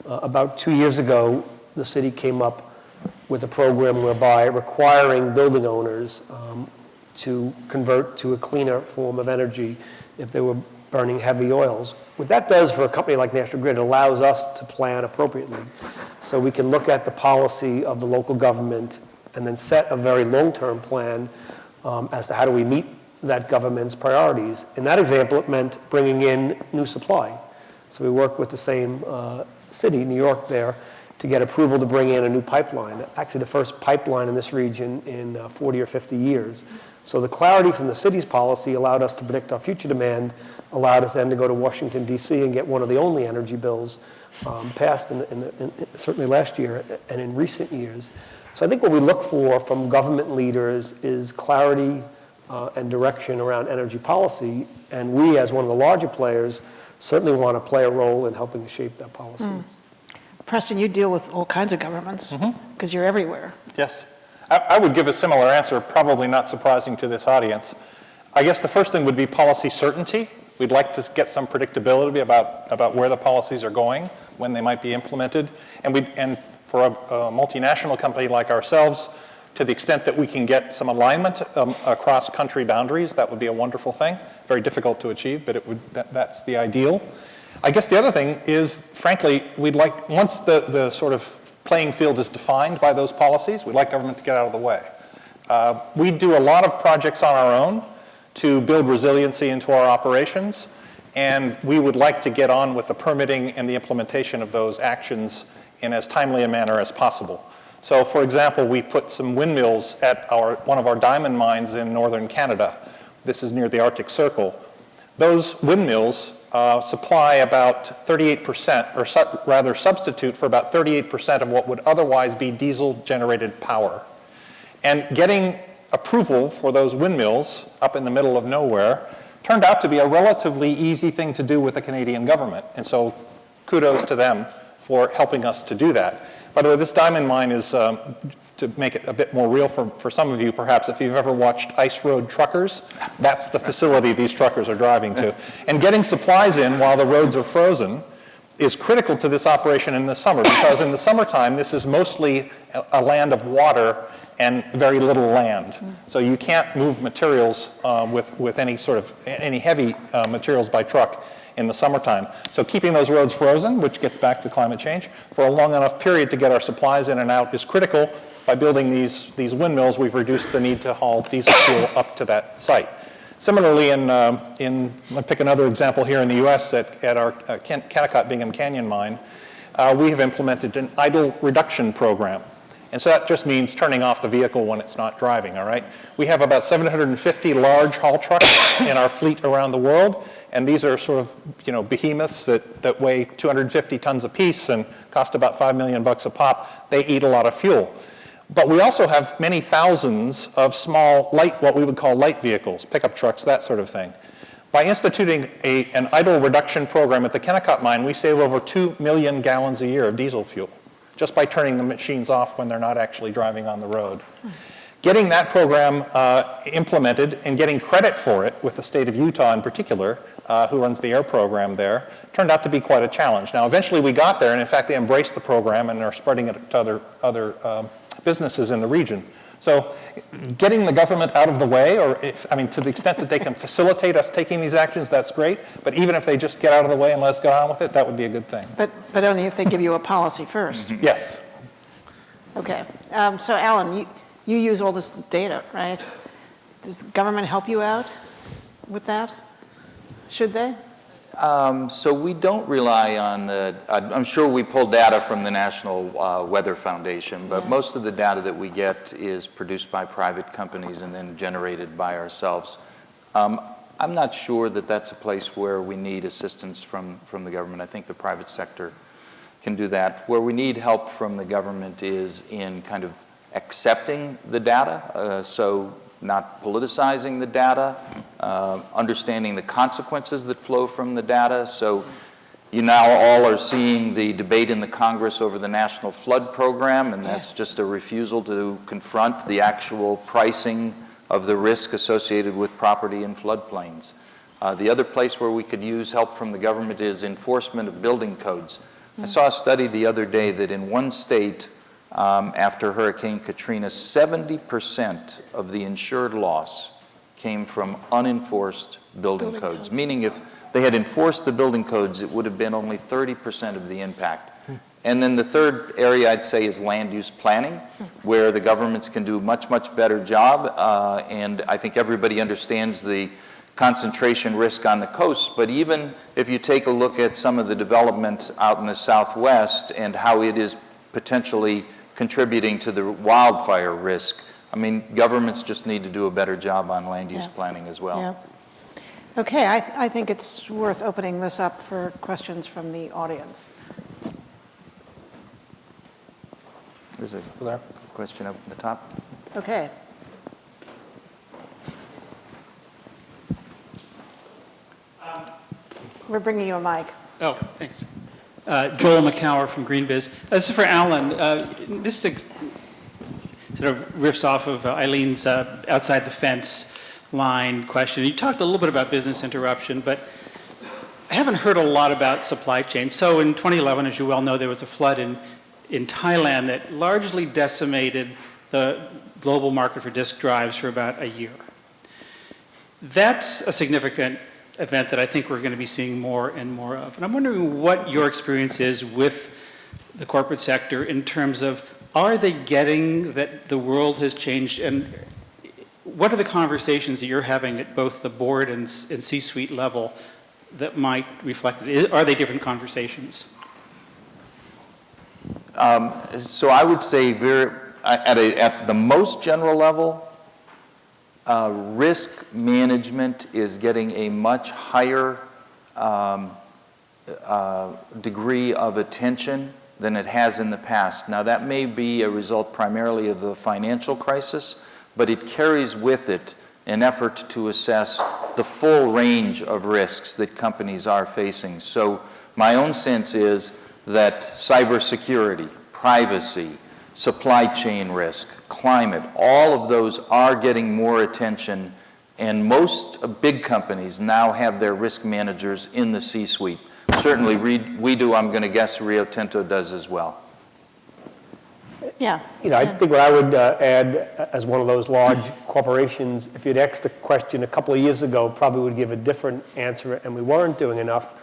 About 2 years ago, the city came up with a program whereby requiring building owners to convert to a cleaner form of energy if they were burning heavy oils. What that does for a company like National Grid, it allows us to plan appropriately. So we can look at the policy of the local government and then set a very long-term plan as to how do we meet that government's priorities. In that example, it meant bringing in new supply. So we work with the same city, New York, there, to get approval to bring in a new pipeline. Actually, the first pipeline in this region in 40 or 50 years. So the clarity from the city's policy allowed us to predict our future demand, allowed us then to go to Washington, D.C. and get one of the only energy bills passed certainly last year and in recent years. So I think what we look for from government leaders is clarity and direction around energy policy, and we, as one of the larger players, certainly want to play a role in helping to shape that policy. Preston, you deal with all kinds of governments because you're everywhere. Yes. I would give a similar answer, probably not surprising to this audience. I guess the first thing would be policy certainty. We'd like to get some predictability about where the policies are going, when they might be implemented. And for a multinational company like ourselves, to the extent that we can get some alignment across country boundaries, that would be a wonderful thing. Very difficult to achieve, but that's the ideal. I guess the other thing is, frankly, we'd like, once the sort of playing field is defined by those policies, we'd like government to get out of the way. We do a lot of projects on our own to build resiliency into our operations, and we would like to get on with the permitting and the implementation of those actions in as timely a manner as possible. So, for example, we put some windmills at one of our diamond mines in northern Canada. This is near the Arctic Circle. Those windmills supply about 38%, or rather substitute for about 38% of what would otherwise be diesel-generated power. And getting approval for those windmills up in the middle of nowhere turned out to be a relatively easy thing to do with the Canadian government. And so kudos to them for helping us to do that. By the way, this diamond mine is, to make it a bit more real for some of you perhaps, if you've ever watched Ice Road Truckers, that's the facility these truckers are driving to. And getting supplies in while the roads are frozen is critical to this operation in the summer, because in the summertime, this is mostly a land of water and very little land. So you can't move materials with any heavy materials by truck in the summertime. So keeping those roads frozen, which gets back to climate change, for a long enough period to get our supplies in and out is critical. By building these windmills, we've reduced the need to haul diesel fuel up to that site. Similarly, I'll pick another example here in the US at our Kennecott Bingham Canyon mine, we have implemented an idle reduction program. And so that just means turning off the vehicle when it's not driving, all right? We have about 750 large haul trucks in our fleet around the world, and these are sort of, behemoths that weigh 250 tons apiece and cost about $5 million a pop. They eat a lot of fuel. But we also have many thousands of small, what we would call light vehicles, pickup trucks, that sort of thing. By instituting an idle reduction program at the Kennecott mine, we save over 2 million gallons a year of diesel fuel, just by turning the machines off when they're not actually driving on the road. Getting that program implemented and getting credit for it with the state of Utah in particular, who runs the air program there, turned out to be quite a challenge. Now, eventually we got there, and in fact, they embraced the program and are spreading it to other businesses in the region. So getting the government out of the way, to the extent that they can facilitate us taking these actions, that's great. But even if they just get out of the way and let us get on with it, that would be a good thing. But only if they give you a policy first. Yes. Okay. So Alan, you use all this data, right? Does the government help you out with that? Should they? So we don't rely on I'm sure we pull data from the National Weather Foundation, but most of the data that we get is produced by private companies and then generated by ourselves. I'm not sure that that's a place where we need assistance from the government. I think the private sector can do that. Where we need help from the government is in kind of accepting the data, so not politicizing the data, understanding the consequences that flow from the data. So you now all are seeing the debate in the Congress over the National Flood Program, and that's just a refusal to confront the actual pricing of the risk associated with property in floodplains. The other place where we could use help from the government is enforcement of building codes. I saw a study the other day that in one state, after Hurricane Katrina, 70% of the insured loss came from unenforced building codes, meaning if they had enforced the building codes, it would have been only 30% of the impact. And then the third area I'd say is land use planning, where the governments can do a much, much better job. And I think everybody understands the concentration risk on the coast, but even if you take a look at some of the development out in the Southwest and how it is potentially contributing to the wildfire risk, governments just need to do a better job on land use planning as well. Yeah. Okay, I think it's worth opening this up for questions from the audience. There's a question up at the top. Okay. We're bringing you a mic. Oh, thanks. Joel McCower from GreenBiz. This is for Alan. This sort of riffs off of Eileen's outside the fence line question. You talked a little bit about business interruption, but I haven't heard a lot about supply chain. So in 2011, as you well know, there was a flood in Thailand that largely decimated the global market for disk drives for about a year. That's a significant event that I think we're going to be seeing more and more of. And I'm wondering what your experience is with the corporate sector in terms of, are they getting that the world has changed, and what are the conversations that you're having at both the board and C-suite level that might reflect it? Are they different conversations? So I would say at the most general level, risk management is getting a much higher degree of attention than it has in the past. Now, that may be a result primarily of the financial crisis, but it carries with it an effort to assess the full range of risks that companies are facing. So my own sense is that cybersecurity, privacy, supply chain risk, climate, all of those are getting more attention, and most big companies now have their risk managers in the C-suite. Certainly we do, I'm going to guess Rio Tinto does as well. Yeah. I think what I would add, as one of those large corporations, if you'd asked the question a couple of years ago, probably would give a different answer, and we weren't doing enough.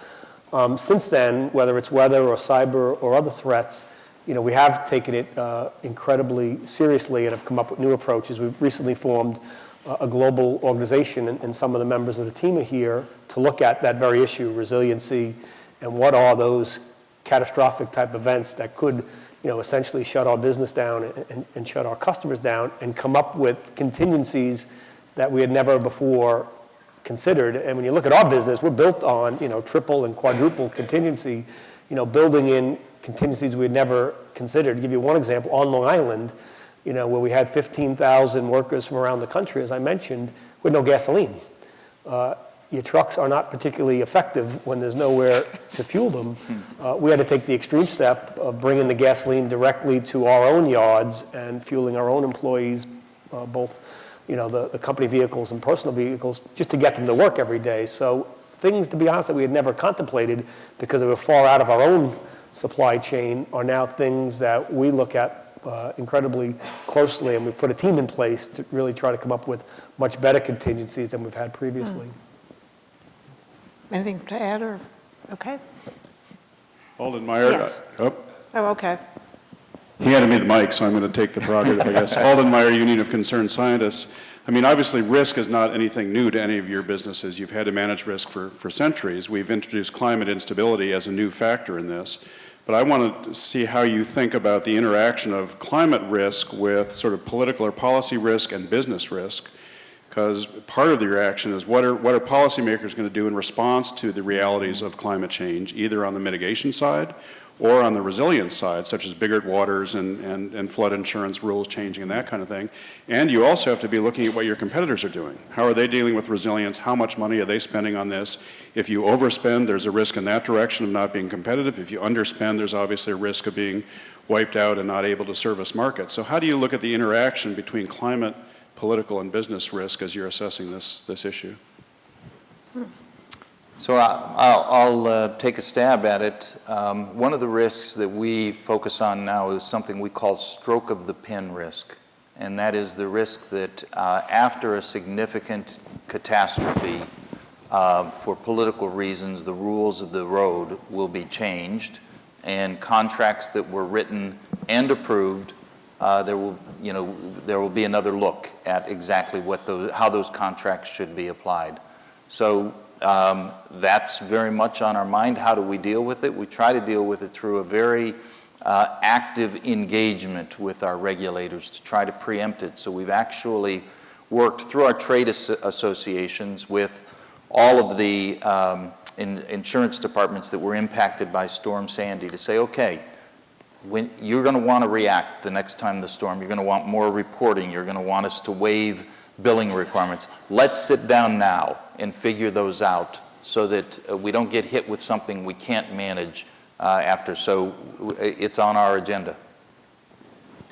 Since then, whether it's weather or cyber or other threats, we have taken it incredibly seriously and have come up with new approaches. We've recently formed a global organization, and some of the members of the team are here to look at that very issue, resiliency, and what are those catastrophic type events that could essentially shut our business down and shut our customers down, and come up with contingencies that we had never before considered. And when you look at our business, we're built on, triple and quadruple contingency, building in contingencies we had never considered. To give you one example, on Long Island, where we had 15,000 workers from around the country, as I mentioned, with no gasoline. Your trucks are not particularly effective when there's nowhere to fuel them. We had to take the extreme step of bringing the gasoline directly to our own yards and fueling our own employees, both the company vehicles and personal vehicles, just to get them to work every day. So things, to be honest, that we had never contemplated because they were far out of our own supply chain are now things that we look at incredibly closely, and we've put a team in place to really try to come up with much better contingencies than we've had previously. Anything to add, or, okay? Alden Meyer. Yes. Oh, okay. He handed me the mic, so I'm going to take the prerogative, I guess. Alden Meyer, Union of Concerned Scientists. I mean, obviously, risk is not anything new to any of your businesses. You've had to manage risk for centuries. We've introduced climate instability as a new factor in this. But I want to see how you think about the interaction of climate risk with sort of political or policy risk and business risk. Because part of the reaction is what are policymakers going to do in response to the realities of climate change, either on the mitigation side or on the resilience side, such as bigger waters and flood insurance rules changing and that kind of thing. And you also have to be looking at what your competitors are doing. How are they dealing with resilience? How much money are they spending on this? If you overspend, there's a risk in that direction of not being competitive. If you underspend, there's obviously a risk of being wiped out and not able to service markets. So how do you look at the interaction between climate, political, and business risk as you're assessing this issue? So I'll take a stab at it. One of the risks that we focus on now is something we call stroke of the pen risk. And that is the risk that after a significant catastrophe, for political reasons, the rules of the road will be changed, and contracts that were written and approved, there will be another look at exactly how those contracts should be applied. So that's very much on our mind. How do we deal with it? We try to deal with it through a very active engagement with our regulators to try to preempt it. So we've actually worked through our trade associations with all of the insurance departments that were impacted by Storm Sandy to say, okay, when you're going to want to react the next time the storm, you're going to want more reporting, you're going to want us to waive billing requirements. Let's sit down now and figure those out so that we don't get hit with something we can't manage after. So it's on our agenda.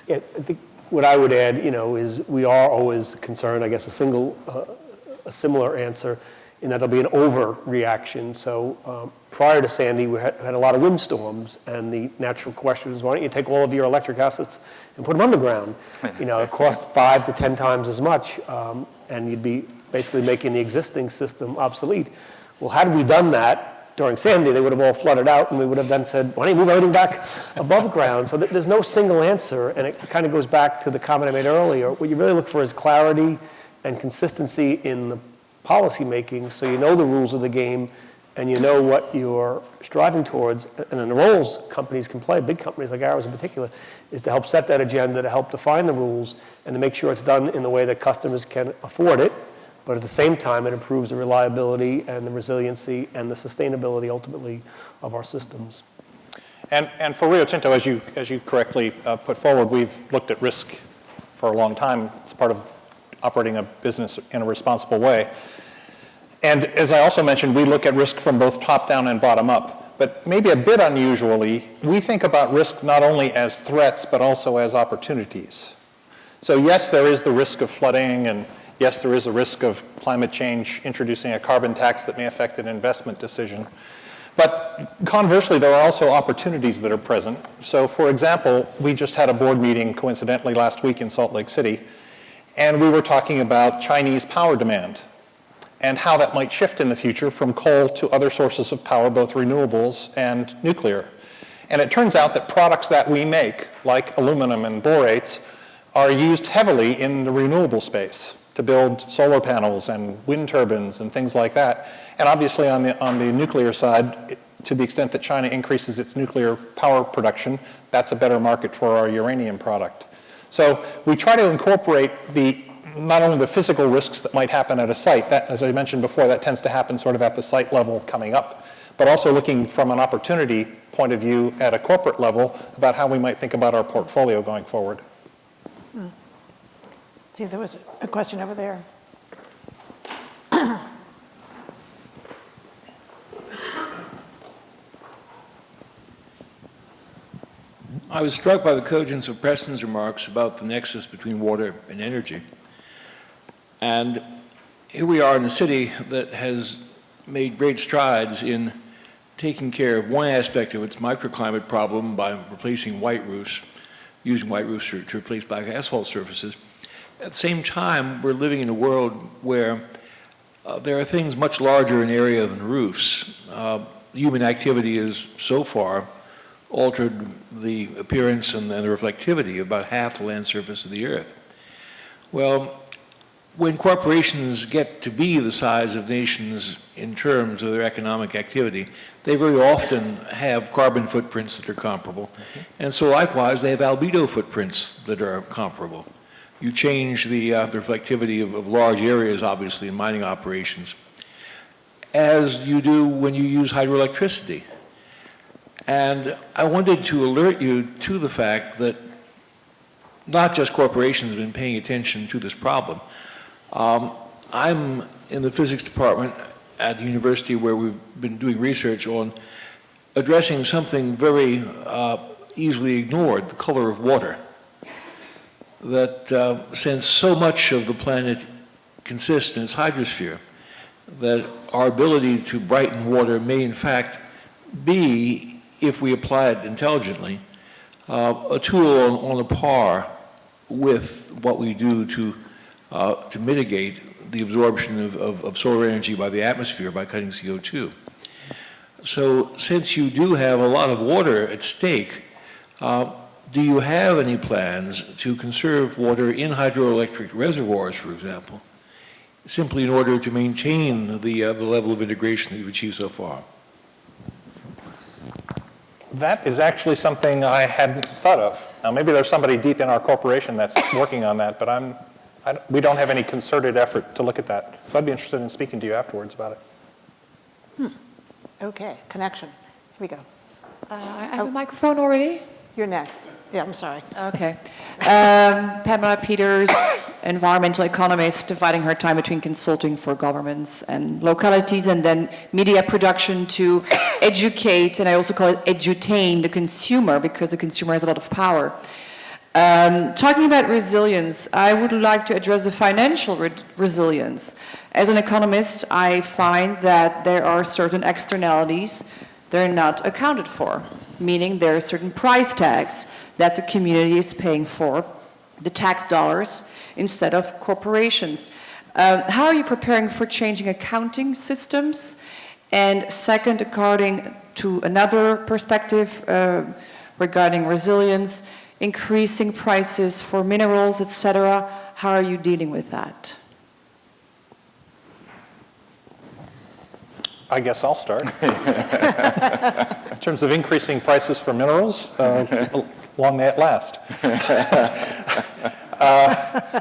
Yeah, I think what I would add, is we are always concerned, I guess a similar answer, in that there'll be an overreaction. So prior to Sandy, we had a lot of windstorms, and the natural question is, why don't you take all of your electric assets and put them underground? It cost 5 to 10 times as much, and you'd be basically making the existing system obsolete. Well, had we done that during Sandy, they would have all flooded out, and we would have then said, why don't you move everything back above ground? So there's no single answer, and it kind of goes back to the comment I made earlier. What you really look for is clarity and consistency in the policy making, so you know the rules of the game and you know what you're striving towards. And then the roles companies can play, big companies like ours in particular, is to help set that agenda, to help define the rules, and to make sure it's done in the way that customers can afford it, but at the same time it improves the reliability and the resiliency and the sustainability ultimately of our systems. And for Rio Tinto, as you correctly put forward, we've looked at risk for a long time. It's part of operating a business in a responsible way. And as I also mentioned, we look at risk from both top down and bottom up. but maybe a bit unusually, we think about risk not only as threats, but also as opportunities. So yes, there is the risk of flooding, and yes, there is a risk of climate change introducing a carbon tax that may affect an investment decision. But conversely, there are also opportunities that are present. So for example, we just had a board meeting coincidentally last week in Salt Lake City, and we were talking about Chinese power demand and how that might shift in the future from coal to other sources of power, both renewables and nuclear. And it turns out that products that we make, like aluminum and borates, are used heavily in the renewable space to build solar panels and wind turbines and things like that. And obviously on the nuclear side, to the extent that China increases its nuclear power production, that's a better market for our uranium product. So we try to incorporate not only the physical risks that might happen at a site, that, as I mentioned before, that tends to happen sort of at the site level coming up, but also looking from an opportunity point of view at a corporate level about how we might think about our portfolio going forward. See, there was a question over there. I was struck by the cogence of Preston's remarks about the nexus between water and energy. And here we are in a city that has made great strides in taking care of one aspect of its microclimate problem by replacing white roofs, using white roofs to replace black asphalt surfaces. At the same time, we're living in a world where there are things much larger in area than roofs. Human activity has so far altered the appearance and the reflectivity of about half the land surface of the Earth. Well, when corporations get to be the size of nations in terms of their economic activity, they very often have carbon footprints that are comparable. And so likewise, they have albedo footprints that are comparable. You change the reflectivity of large areas, obviously, in mining operations, as you do when you use hydroelectricity. And I wanted to alert you to the fact that not just corporations have been paying attention to this problem. I'm in the physics department at the university where we've been doing research on addressing something very easily ignored, the color of water. That since so much of the planet consists in its hydrosphere, that our ability to brighten water may in fact be, if we apply it intelligently, a tool on a par with what we do to mitigate the absorption of solar energy by the atmosphere by cutting CO2. So since you do have a lot of water at stake, do you have any plans to conserve water in hydroelectric reservoirs, for example, simply in order to maintain the level of integration that you've achieved so far? That is actually something I hadn't thought of. Now, maybe there's somebody deep in our corporation that's working on that, but we don't have any concerted effort to look at that. So I'd be interested in speaking to you afterwards about it. Okay, connection. Here we go. I have a microphone already. You're next. Yeah, I'm sorry. Okay. Pamela Peters, environmental economist, dividing her time between consulting for governments and localities and then media production to educate, and I also call it edutain the consumer because the consumer has a lot of power. Talking about resilience, I would like to address the financial resilience. As an economist, I find that there are certain externalities that are not accounted for, meaning there are certain price tags that the community is paying for, the tax dollars, instead of corporations. How are you preparing for changing accounting systems? And second, according to another perspective regarding resilience, increasing prices for minerals, etc., how are you dealing with that? I guess I'll start. In terms of increasing prices for minerals, long may it last.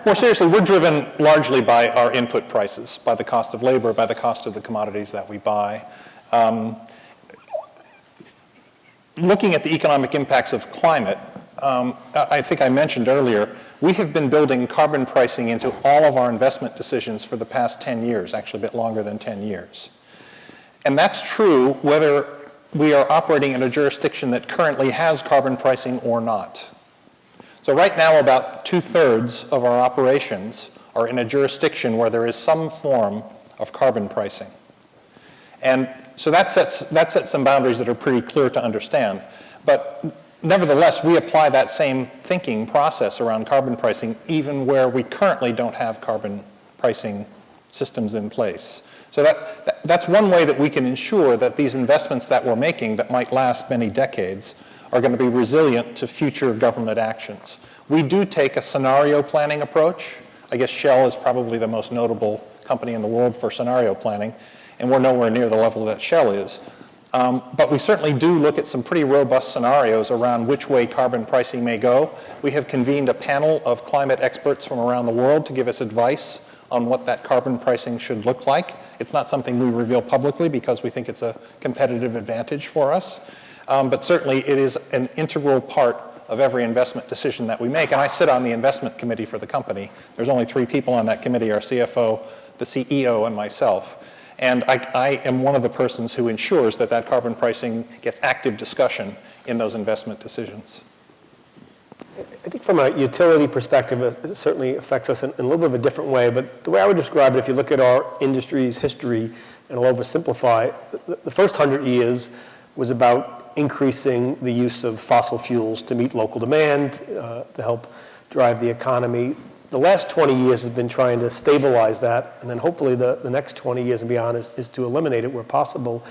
More seriously, we're driven largely by our input prices, by the cost of labor, by the cost of the commodities that we buy. Looking at the economic impacts of climate, I think I mentioned earlier, we have been building carbon pricing into all of our investment decisions for the past 10 years, actually a bit longer than 10 years. And that's true whether we are operating in a jurisdiction that currently has carbon pricing or not. So right now, about 2/3 of our operations are in a jurisdiction where there is some form of carbon pricing. And so that sets some boundaries that are pretty clear to understand. But nevertheless, we apply that same thinking process around carbon pricing even where we currently don't have carbon pricing systems in place. So that's one way that we can ensure that these investments that we're making that might last many decades are going to be resilient to future government actions. We do take a scenario planning approach. I guess Shell is probably the most notable company in the world for scenario planning, and we're nowhere near the level that Shell is. But we certainly do look at some pretty robust scenarios around which way carbon pricing may go. We have convened a panel of climate experts from around the world to give us advice on what that carbon pricing should look like. It's not something we reveal publicly because we think it's a competitive advantage for us. But certainly it is an integral part of every investment decision that we make. And I sit on the investment committee for the company. There's only 3 people on that committee, our CFO, the CEO, and myself. And I am one of the persons who ensures that that carbon pricing gets active discussion in those investment decisions. I think from a utility perspective, it certainly affects us in a little bit of a different way. But the way I would describe it, if you look at our industry's history, and I'll oversimplify, the first 100 years was about increasing the use of fossil fuels to meet local demand, to help drive the economy. The last 20 years has been trying to stabilize that, and then hopefully the next 20 years and beyond is to eliminate it where possible.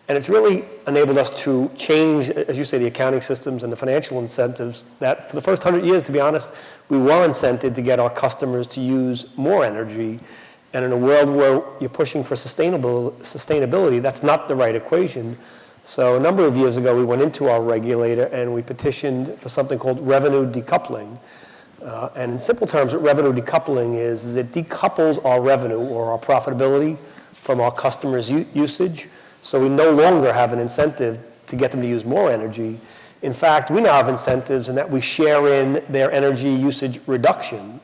And it's really enabled us to change, as you say, the accounting systems and the financial incentives that for the first 100 years, to be honest, we were incented to get our customers to use more energy. And in a world where you're pushing for sustainability, that's not the right equation. So a number of years ago, we went into our regulator and we petitioned for something called revenue decoupling. And in simple terms, what revenue decoupling is it decouples our revenue or our profitability from our customers' usage. So we no longer have an incentive to get them to use more energy. In fact, we now have incentives in that we share in their energy usage reduction.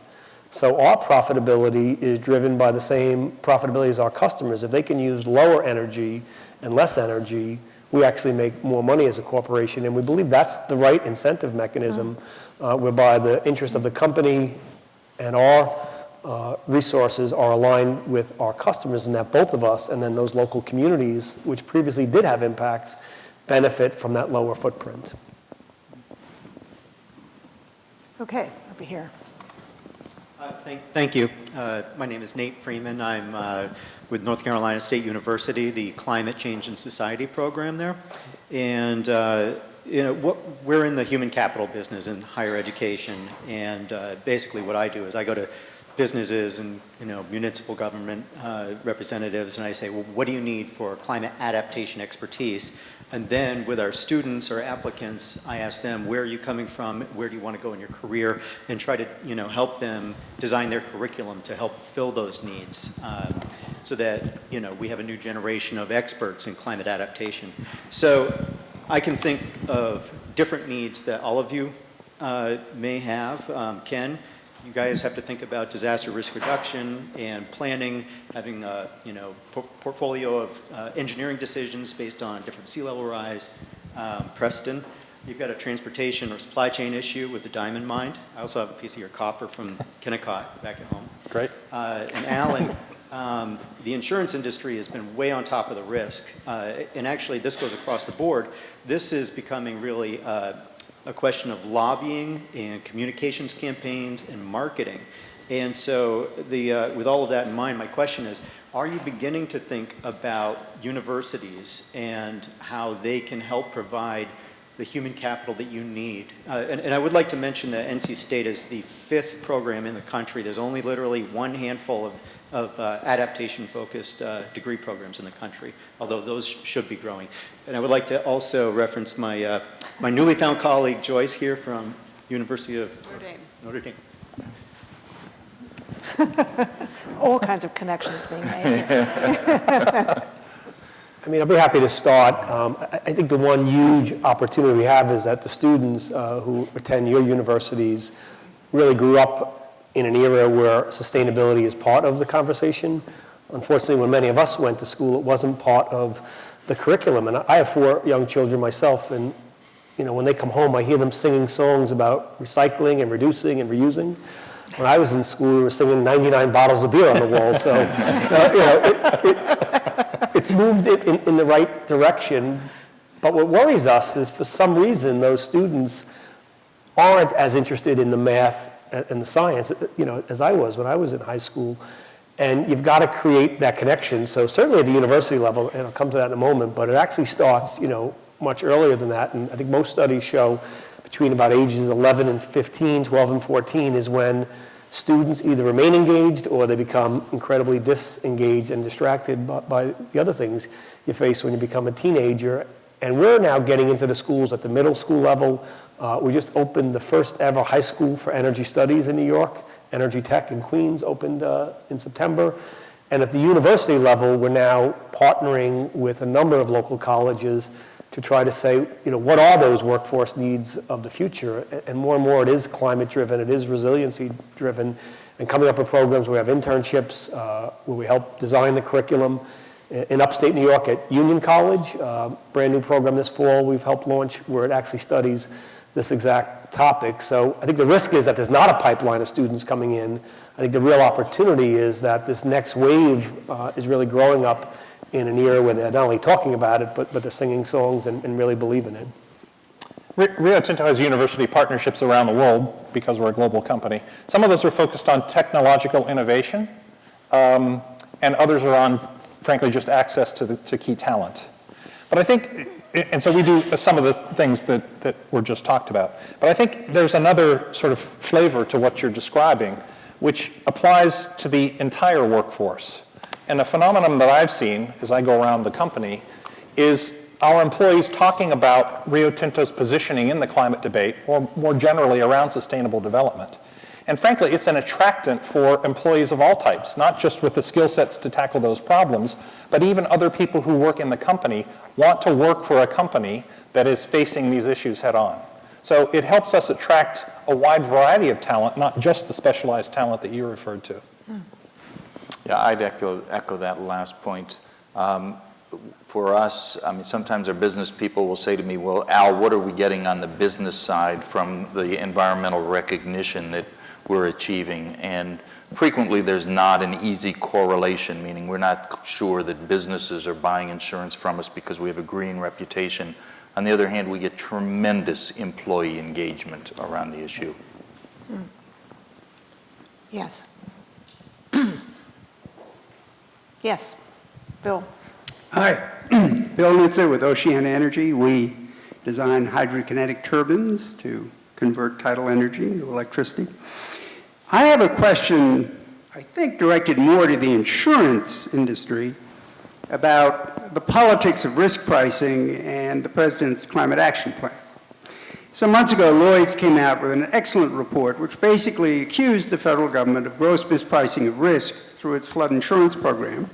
So our profitability is driven by the same profitability as our customers. If they can use lower energy and less energy, we actually make more money as a corporation. And we believe that's the right incentive mechanism whereby the interest of the company and our resources are aligned with our customers, and that both of us and then those local communities, which previously did have impacts, benefit from that lower footprint. Okay, over here. Thank you. My name is Nate Freeman. I'm with North Carolina State University, the Climate Change and Society program there. And we're in the human capital business in higher education. And basically what I do is I go to businesses and municipal government representatives, and I say, well, what do you need for climate adaptation expertise? And then with our students or applicants, I ask them, where are you coming from? Where do you want to go in your career? And try to help them design their curriculum to help fill those needs so that we have a new generation of experts in climate adaptation. So I can think of different needs that all of you may have. Ken, you guys have to think about disaster risk reduction and planning, having a portfolio of engineering decisions based on different sea level rise. Preston, you've got a transportation or supply chain issue with the diamond mine. I also have a piece of your copper from Kennecott back at home. Great. And Alan, the insurance industry has been way on top of the risk. And actually, this goes across the board. This is becoming really a question of lobbying and communications campaigns and marketing. And so with all of that in mind, my question is, are you beginning to think about universities and how they can help provide the human capital that you need? And I would like to mention that NC State is the 5th program in the country. There's only literally one handful of adaptation-focused degree programs in the country, although those should be growing. And I would like to also reference my my newly found colleague, Joyce, here from University of Notre Dame. All kinds of connections being made. I mean, I'll be happy to start. I think the one huge opportunity we have is that the students who attend your universities really grew up in an era where sustainability is part of the conversation. Unfortunately, when many of us went to school, it wasn't part of the curriculum. And I have 4 young children myself, and when they come home, I hear them singing songs about recycling and reducing and reusing. When I was in school, we were singing 99 bottles of beer on the wall. So, it's moved in the right direction. But what worries us is, for some reason, those students aren't as interested in the math and the science, as I was when I was in high school. And you've got to create that connection. So certainly at the university level, and I'll come to that in a moment, but it actually starts, much earlier than that. And I think most studies show between about ages 11 and 15, 12 and 14 is when students either remain engaged or they become incredibly disengaged and distracted by the other things you face when you become a teenager. And we're now getting into the schools at the middle school level. We just opened the first ever high school for energy studies in New York. Energy Tech in Queens opened in September. And at the university level, we're now partnering with a number of local colleges to try to say, what are those workforce needs of the future? And more, it is climate-driven, it is resiliency-driven, and coming up with programs where we have internships, where we help design the curriculum. In upstate New York at Union College, brand new program this fall we've helped launch where it actually studies this exact topic. So I think the risk is that there's not a pipeline of students coming in. I think the real opportunity is that this next wave is really growing up in an era where they're not only talking about it, but they're singing songs and really believe in it. Rio Tinto has university partnerships around the world because we're a global company. Some of those are focused on technological innovation, and others are on, frankly, just access to key talent. But I think, and so we do some of the things that were just talked about. But I think there's another sort of flavor to what you're describing, which applies to the entire workforce. And a phenomenon that I've seen as I go around the company is our employees talking about Rio Tinto's positioning in the climate debate, or more generally around sustainable development. And frankly, it's an attractant for employees of all types, not just with the skill sets to tackle those problems, but even other people who work in the company want to work for a company that is facing these issues head on. So it helps us attract a wide variety of talent, not just the specialized talent that you referred to. Yeah, I'd echo that last point. For us, sometimes our business people will say to me, well, Al, what are we getting on the business side from the environmental recognition that we're achieving? And frequently there's not an easy correlation, meaning we're not sure that businesses are buying insurance from us because we have a green reputation. On the other hand, we get tremendous employee engagement around the issue. Yes. Yes, Bill. Hi, Bill Nitzer with Oceana Energy. We design hydrokinetic turbines to convert tidal energy into electricity. I have a question, I think, directed more to the insurance industry about the politics of risk pricing and the President's climate action plan. Some months ago, Lloyd's came out with an excellent report which basically accused the federal government of gross mispricing of risk through its flood insurance program,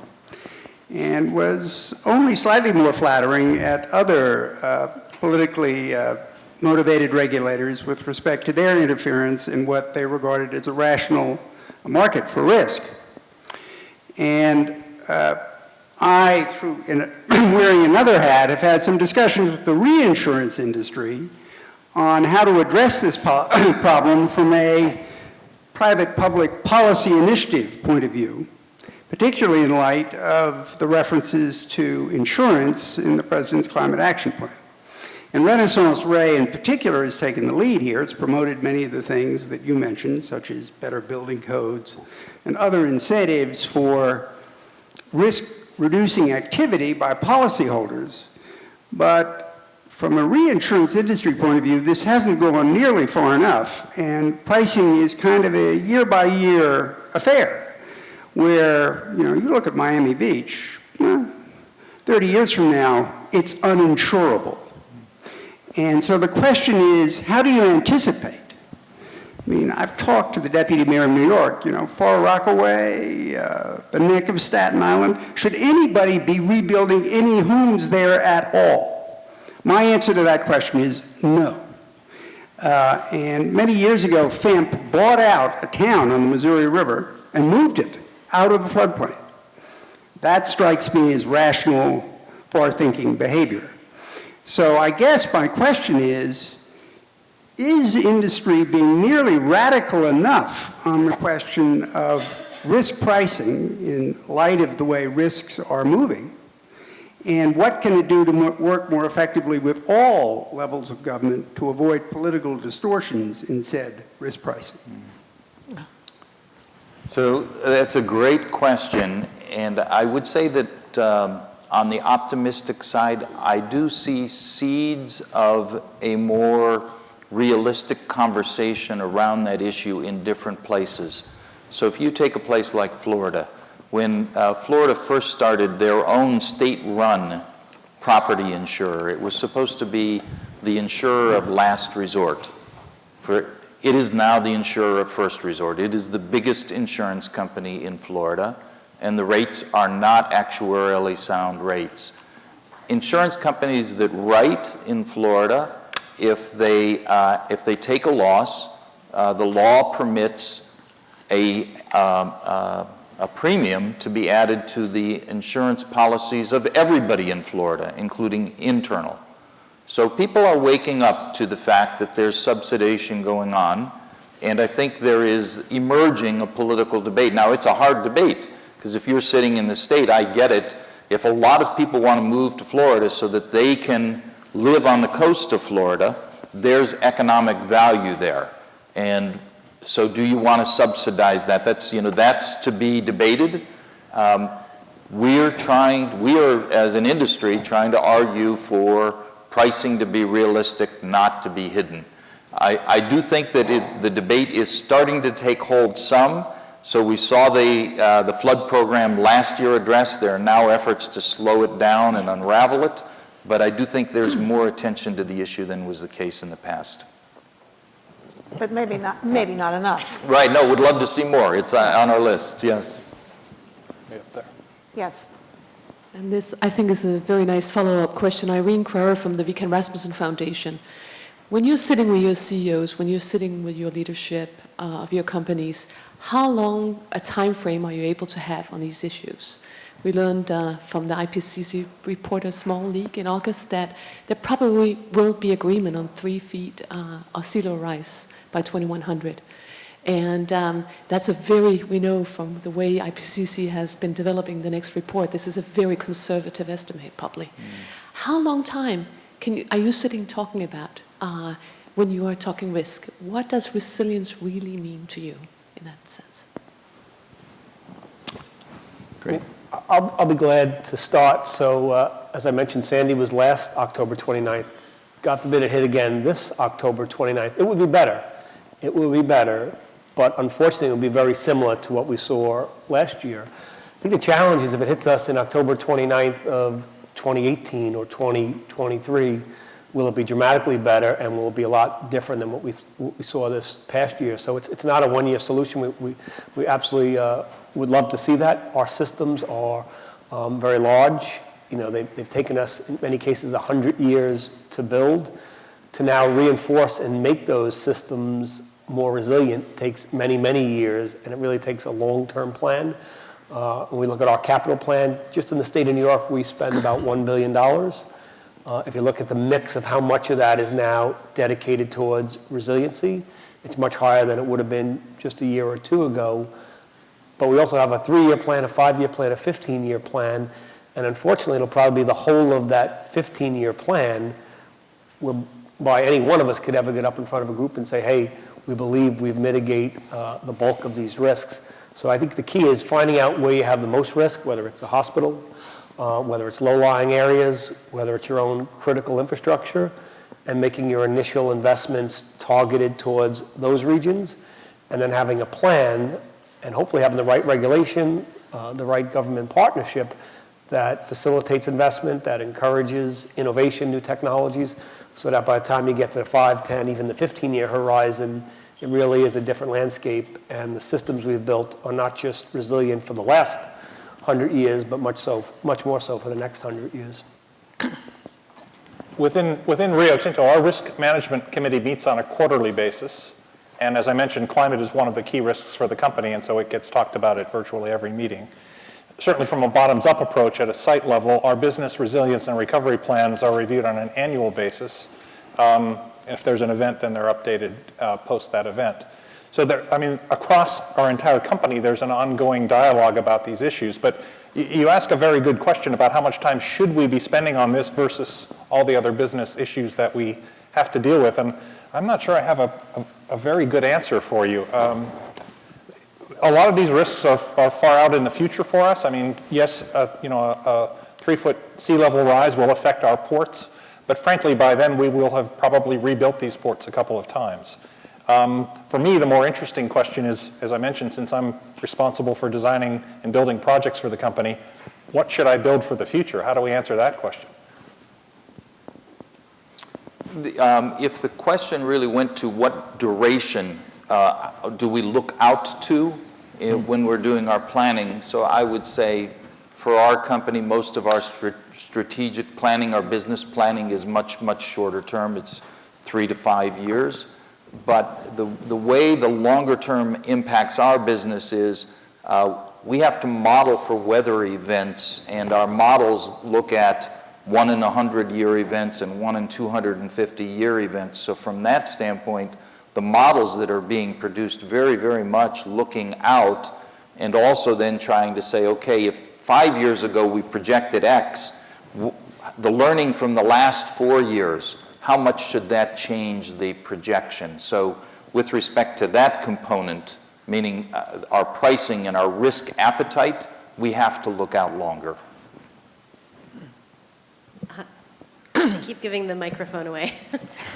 and was only slightly more flattering at other politically motivated regulators with respect to their interference in what they regarded as a rational market for risk. And I, wearing another hat, have had some discussions with the reinsurance industry on how to address this problem from a private-public policy initiative point of view, particularly in light of the references to insurance in the President's Climate Action Plan. And Resiience Re in particular has taken the lead here. It's promoted many of the things that you mentioned, such as better building codes and other incentives for risk-reducing activity by policyholders. But from a reinsurance industry point of view, this hasn't gone nearly far enough, and pricing is kind of a year-by-year affair, where, you look at Miami Beach, 30 years from now, it's uninsurable. And so the question is, how do you anticipate? I've talked to the deputy mayor of New York, Far Rockaway, the neck of Staten Island. Should anybody be rebuilding any homes there at all? My answer to that question is no. And many years ago, FEMP bought out a town on the Missouri River and moved it out of the floodplain. That strikes me as rational far-thinking behavior. So I guess my question is industry being nearly radical enough on the question of risk pricing in light of the way risks are moving? And what can it do to work more effectively with all levels of government to avoid political distortions in said risk pricing? So that's a great question, and I would say that on the optimistic side, I do see seeds of a more realistic conversation around that issue in different places. So if you take a place like Florida, when Florida first started their own state-run property insurer, it was supposed to be the insurer of last resort. It is now the insurer of first resort. It is the biggest insurance company in Florida, and the rates are not actuarially sound rates. Insurance companies that write in Florida, if they take a loss, the law permits a premium to be added to the insurance policies of everybody in Florida, including internal. So people are waking up to the fact that there's subsidization going on, and I think there is emerging a political debate. Now, it's a hard debate, because if you're sitting in the state, I get it. If a lot of people want to move to Florida so that they can live on the coast of Florida, there's economic value there. And so do you want to subsidize that? That's to be debated. We are, as an industry, trying to argue for pricing to be realistic, not to be hidden. I do think that the debate is starting to take hold some. So we saw the flood program last year addressed. There are now efforts to slow it down and unravel it. But I do think there's more attention to the issue than was the case in the past. But maybe not enough. Right, no, would love to see more. It's on our list, yes. Way up there. Yes. And this, I think, is a very nice follow-up question. Eileen from the Viken Rasmussen Foundation. When you're sitting with your CEOs, when you're sitting with your leadership of your companies, how long a time frame are you able to have on these issues? We learned from the IPCC report, A Small Leak, in August, that there probably will be agreement on 3 feet of sea level rise by 2100. And that's we know from the way IPCC has been developing the next report, this is a very conservative estimate, probably. How long time are you sitting talking about when you are talking risk? What does resilience really mean to you in that sense? Great. I'll be glad to start. So as I mentioned, Sandy was last October 29th. God forbid it hit again this October 29th. It would be better. It will be better. But unfortunately, it will be very similar to what we saw last year. I think the challenge is if it hits us in October 29th of 2018 or 2023, will it be dramatically better and will it be a lot different than what we saw this past year? So it's not a one-year solution. We absolutely would love to see that. Our systems are very large. They've taken us, in many cases, 100 years to build. To now reinforce and make those systems more resilient takes many, many years, and it really takes a long-term plan. When we look at our capital plan, just in the state of New York, we spend about $1 billion. If you look at the mix of how much of that is now dedicated towards resiliency, it's much higher than it would have been just a year or two ago. But we also have a 3-year plan, a 5-year plan, a 15-year plan, and unfortunately, it'll probably be the whole of that 15-year plan whereby any one of us could ever get up in front of a group and say, hey, we believe we mitigate the bulk of these risks. So I think the key is finding out where you have the most risk, whether it's a hospital, whether it's low-lying areas, whether it's your own critical infrastructure, and making your initial investments targeted towards those regions, and then having a plan and hopefully having the right regulation, the right government partnership that facilitates investment, that encourages innovation, new technologies, so that by the time you get to the 5, 10, even the 15-year horizon, it really is a different landscape, and the systems we've built are not just resilient for the last 100 years, but much more so for the next 100 years. Within Rio Tinto, our risk management committee meets on a quarterly basis. And as I mentioned, climate is one of the key risks for the company, and so it gets talked about at virtually every meeting. certainly from a bottoms-up approach at a site level, our business resilience and recovery plans are reviewed on an annual basis. If there's an event, then they're updated post that event. So across our entire company, there's an ongoing dialogue about these issues. But you ask a very good question about how much time should we be spending on this versus all the other business issues that we have to deal with. And I'm not sure I have a very good answer for you. A lot of these risks are far out in the future for us. I mean, yes, a 3-foot sea level rise will affect our ports, but frankly, by then we will have probably rebuilt these ports a couple of times. For me, the more interesting question is, as I mentioned, since I'm responsible for designing and building projects for the company, what should I build for the future? How do we answer that question? If the question really went to what duration do we look out to when we're doing our planning, so I would say for our company, most of our strategic planning, our business planning is much, much shorter term. It's 3 to 5 years. But the way the longer term impacts our business is we have to model for weather events, and our models look at 1 in 100-year events and 1 in 250-year events. So from that standpoint, the models that are being produced very, very much looking out, and also then trying to say, okay, if 5 years ago we projected X, the learning from the last 4 years, how much should that change the projection? So with respect to that component, meaning our pricing and our risk appetite, we have to look out longer. I keep giving the microphone away.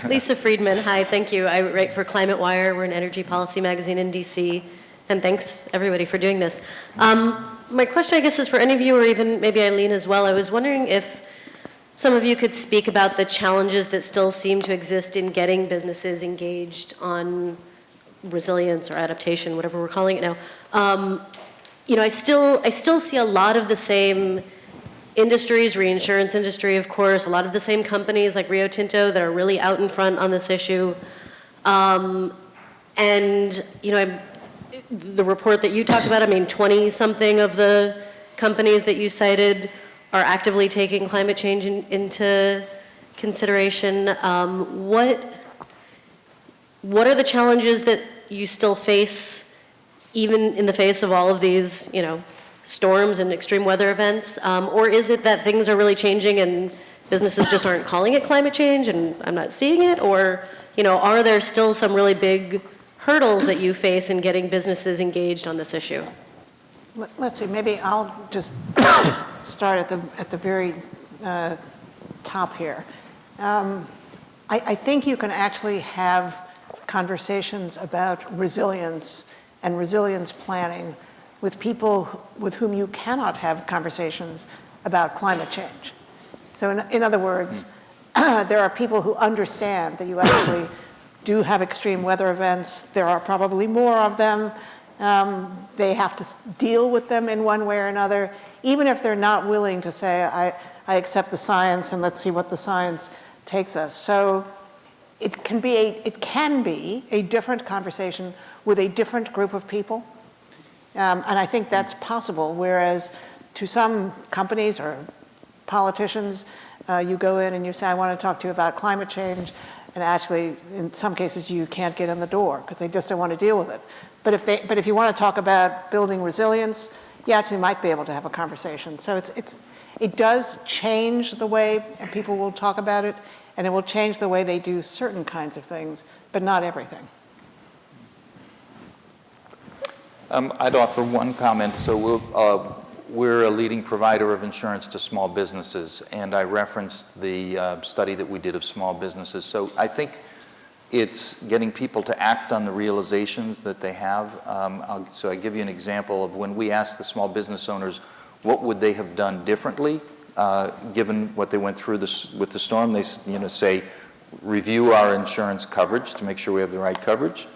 Lisa Friedman, hi, thank you. I write for Climate Wire. We're an energy policy magazine in DC. And thanks, everybody, for doing this. My question, I guess, is for any of you, or even maybe Eileen as well. I was wondering if some of you could speak about the challenges that still seem to exist in getting businesses engaged on resilience or adaptation, whatever we're calling it now. I still see a lot of the same industries, reinsurance industry, of course, a lot of the same companies like Rio Tinto that are really out in front on this issue. The report that you talked about, 20-something of the companies that you cited are actively taking climate change into consideration. What are the challenges that you still face, even in the face of all of these, storms and extreme weather events? Or is it that things are really changing and businesses just aren't calling it climate change and I'm not seeing it? Or, are there still some really big hurdles that you face in getting businesses engaged on this issue? Let's see, maybe I'll just start at the very top here. I think you can actually have conversations about resilience and resilience planning with people with whom you cannot have conversations about climate change. So in other words, there are people who understand that you actually do have extreme weather events. There are probably more of them. They have to deal with them in one way or another, even if they're not willing to say, I accept the science and let's see what the science takes us. So it can be a different conversation with a different group of people. And I think that's possible, whereas to some companies or politicians, you go in and you say, I want to talk to you about climate change, and actually, in some cases, you can't get in the door because they just don't want to deal with it. But if you want to talk about building resilience, you actually might be able to have a conversation. So it does change the way people will talk about it, and it will change the way they do certain kinds of things, but not everything. I'd offer one comment. So we're a leading provider of insurance to small businesses, and I referenced the study that we did of small businesses. So I think it's getting people to act on the realizations that they have. So I give you an example of when we asked the small business owners what would they have done differently given what they went through with the storm. They say, review our insurance coverage to make sure we have the right coverage.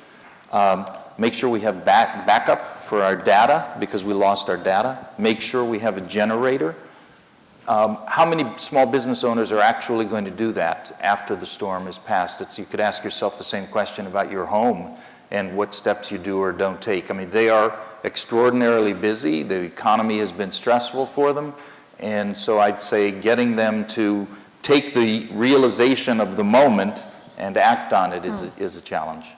Make sure we have backup for our data because we lost our data. Make sure we have a generator. How many small business owners are actually going to do that after the storm is passed? You could ask yourself the same question about your home and what steps you do or don't take. I mean, they are extraordinarily busy. The economy has been stressful for them. And so I'd say getting them to take the realization of the moment and act on it is a challenge.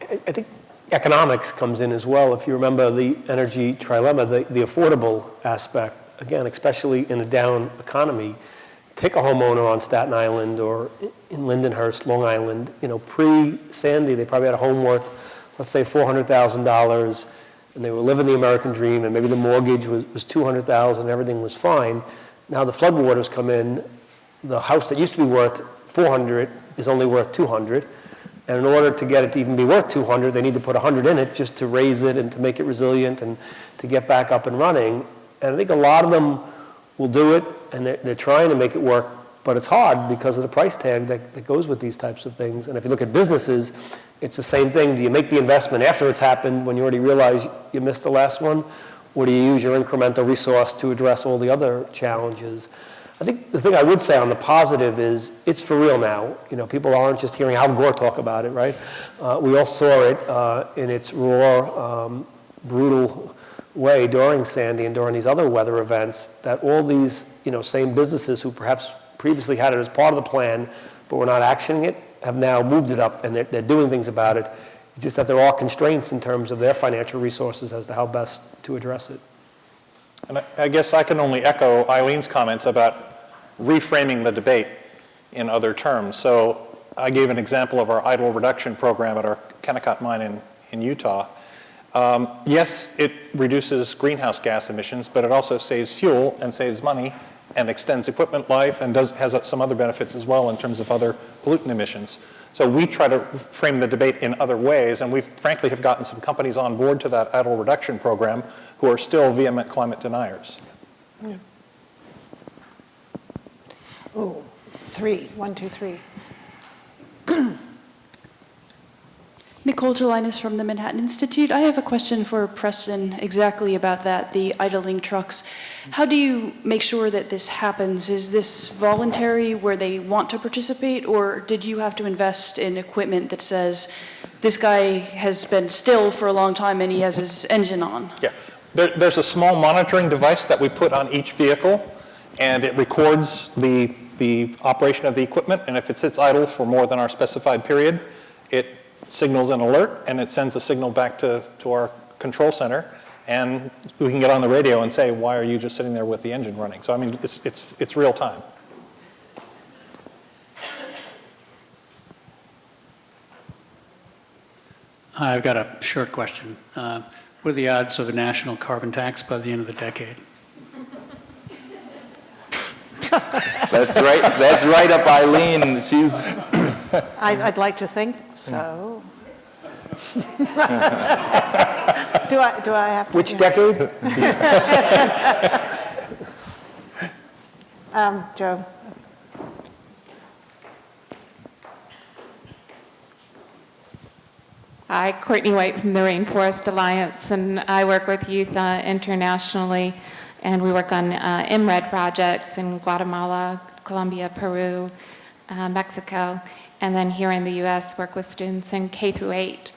I think economics comes in as well. If you remember the energy trilemma, the affordable aspect, again, especially in a down economy, take a homeowner on Staten Island or in Lindenhurst, Long Island, pre-Sandy, they probably had a home worth, let's say $400,000, and they were living the American dream, and maybe the mortgage was $200,000, and everything was fine. Now the floodwaters come in, the house that used to be worth $400 is only worth $200, and in order to get it to even be worth $200, they need to put $100 in it just to raise it and to make it resilient and to get back up and running. And I think a lot of them will do it, and they're trying to make it work, but it's hard because of the price tag that goes with these types of things. And if you look at businesses, it's the same thing. Do you make the investment after it's happened when you already realize you missed the last one? Or do you use your incremental resource to address all the other challenges? I think the thing I would say on the positive is it's for real now. People aren't just hearing Al Gore talk about it, right? We all saw it in its raw, brutal way during Sandy and during these other weather events, that all these same businesses who perhaps previously had it as part of the plan but were not actioning it have now moved it up, and they're doing things about it. It's just that there are constraints in terms of their financial resources as to how best to address it. And I guess I can only echo Eileen's comments about reframing the debate in other terms. So I gave an example of our idle reduction program at our Kennecott mine in Utah. Yes, it reduces greenhouse gas emissions, but it also saves fuel and saves money and extends equipment life and has some other benefits as well in terms of other pollutant emissions. So we try to frame the debate in other ways, and we frankly have gotten some companies on board to that idle reduction program who are still vehement climate deniers. Yeah. Oh, 3, 1, 2, 3. Nicole Gelinas from the Manhattan Institute. I have a question for Preston exactly about that, the idling trucks. How do you make sure that this happens? Is this voluntary where they want to participate, or did you have to invest in equipment that says, this guy has been still for a long time and he has his engine on? Yeah, there's a small monitoring device that we put on each vehicle, and it records the operation of the equipment, and if it sits idle for more than our specified period, it signals an alert, and it sends a signal back to our control center, and we can get on the radio and say, why are you just sitting there with the engine running? So I mean, it's real time. I've got a short question. What are the odds of a national carbon tax by the end of the decade? That's right. That's right up Eileen. She's. I'd like to think so. Do I have to? Which decade? Joe. Hi, Courtney White from the Rainforest Alliance, and I work with youth internationally, and we work on MRED projects in Guatemala, Colombia, Peru, Mexico, and then here in the U.S. work with students in K through 8.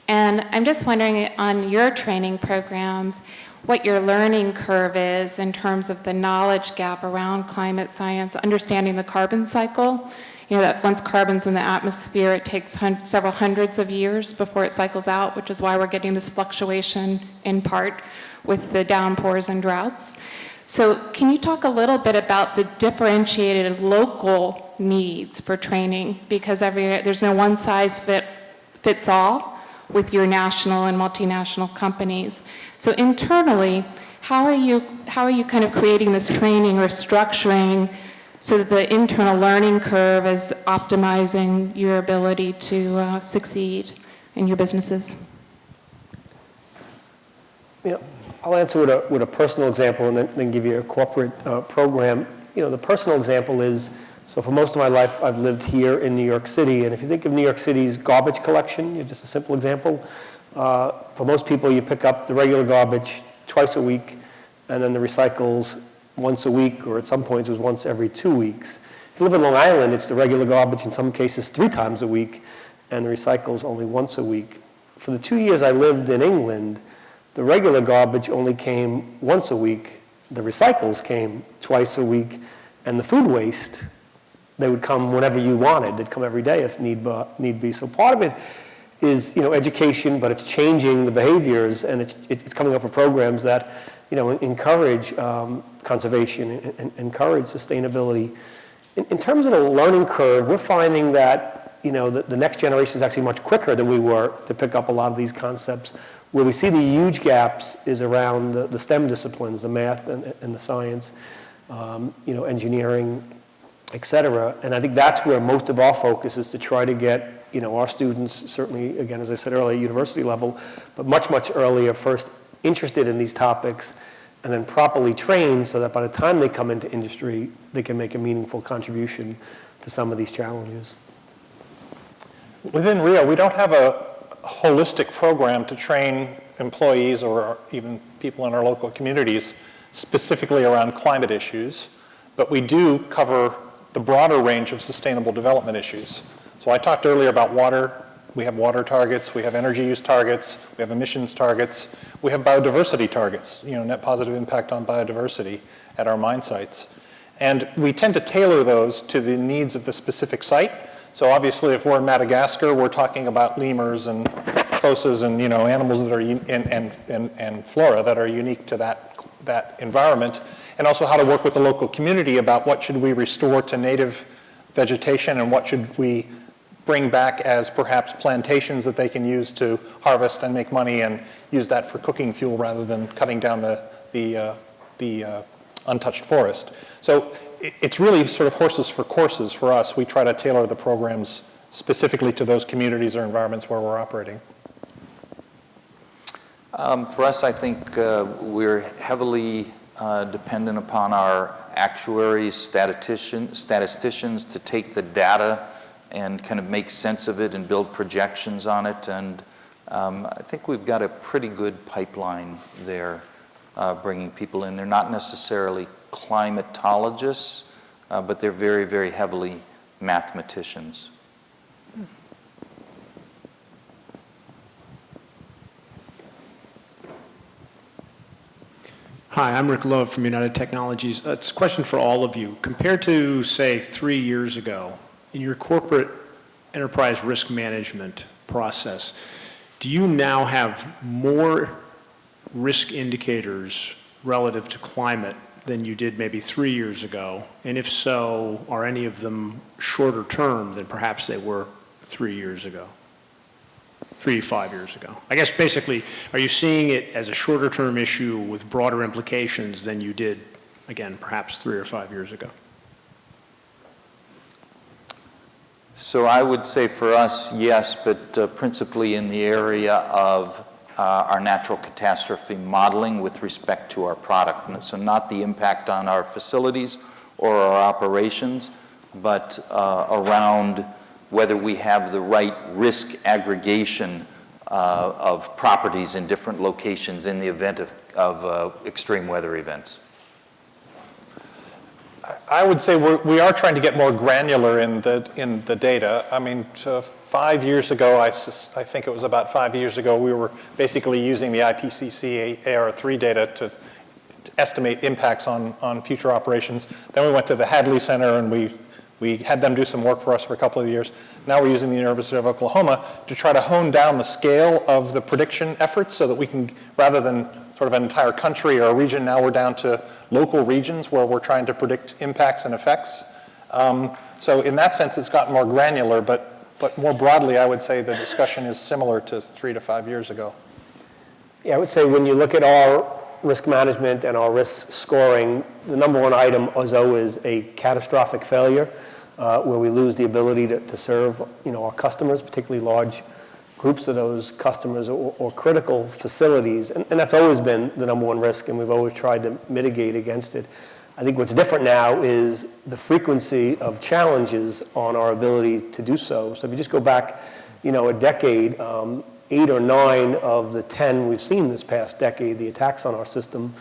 And I'm just wondering on your training programs, what your learning curve is in terms of the knowledge gap around climate science, understanding the carbon cycle. You know, that once carbon's in the atmosphere, it takes several hundreds of years before it cycles out, which is why we're getting this fluctuation in part with the downpours and droughts. So can you talk a little bit about the differentiated local needs for training? Because there's no one size fits all with your national and multinational companies. So internally, how are you kind of creating this training or structuring so that the internal learning curve is optimizing your ability to succeed in your businesses? You know, I'll answer with a personal example and then give you a corporate program. You know, the personal example is, so for most of my life, I've lived here in New York City, and if you think of New York City's garbage collection, just a simple example, for most people, you pick up the regular garbage twice a week, and then the recycles once a week, or at some points it was once every 2 weeks. If you live in Long Island, it's the regular garbage, in some cases 3 times a week, and the recycles only once a week. For the 2 years I lived in England, the regular garbage only came once a week, the recycles came twice a week, and the food waste, they would come whenever you wanted. They'd come every day if need be. So part of it is, education, but it's changing the behaviors, and it's coming up with programs that, encourage conservation and encourage sustainability. In terms of the learning curve, we're finding that, the next generation is actually much quicker than we were to pick up a lot of these concepts. Where we see the huge gaps is around the STEM disciplines, the math and the science, engineering, et cetera. And I think that's where most of our focus is to try to get, our students, certainly, again, as I said earlier, university level, but much, much earlier, first interested in these topics, and then properly trained so that by the time they come into industry, they can make a meaningful contribution to some of these challenges. Within RIO, we don't have a holistic program to train employees or even people in our local communities specifically around climate issues, but we do cover the broader range of sustainable development issues. So I talked earlier about water. We have water targets, we have energy use targets, we have emissions targets, we have biodiversity targets, net positive impact on biodiversity at our mine sites. And we tend to tailor those to the needs of the specific site. So obviously if we're in Madagascar, we're talking about lemurs and phosphas and animals that are and flora that are unique to that environment, and also how to work with the local community about what should we restore to native vegetation and what should we bring back as perhaps plantations that they can use to harvest and make money and use that for cooking fuel rather than cutting down the untouched forest. So it's really sort of horses for courses for us. We try to tailor the programs specifically to those communities or environments where we're operating. For us, I think we're heavily dependent upon our actuaries, statisticians to take the data and kind of make sense of it and build projections on it. And I think we've got a pretty good pipeline there, bringing people in. They're not necessarily climatologists, but they're very, very heavily mathematicians. Hi, I'm Rick Love from United Technologies. It's a question for all of you. Compared to, say, 3 years ago, in your corporate enterprise risk management process, do you now have more risk indicators relative to climate than you did maybe 3 years ago? And if so, are any of them shorter term than perhaps they were 3 years ago? 3 to 5 years ago. I guess basically, are you seeing it as a shorter term issue with broader implications than you did, again, perhaps 3 or 5 years ago? So I would say for us, yes, but principally in the area of our natural catastrophe modeling with respect to our product. So not the impact on our facilities or our operations, but around whether we have the right risk aggregation of properties in different locations in the event of extreme weather events. I would say we are trying to get more granular in the data. I mean, so 5 years ago, I think it was about 5 years ago, we were basically using the IPCC AR3 data to estimate impacts on future operations. Then we went to the Hadley Center and we had them do some work for us for a couple of years. Now we're using the University of Oklahoma to try to hone down the scale of the prediction efforts so that we can, rather than sort of an entire country or a region, now we're down to local regions where we're trying to predict impacts and effects. So in that sense, it's gotten more granular, but more broadly, I would say the discussion is similar to 3 to 5 years ago. Yeah, I would say when you look at our risk management and our risk scoring, the number one item is always a catastrophic failure, where we lose the ability to serve, our customers, particularly large groups of those customers or critical facilities. And that's always been the number one risk, and we've always tried to mitigate against it. I think what's different now is the frequency of challenges on our ability to do so. So if you just go back, a decade, 8 or 9 of the 10 we've seen this past decade, the attacks on our system,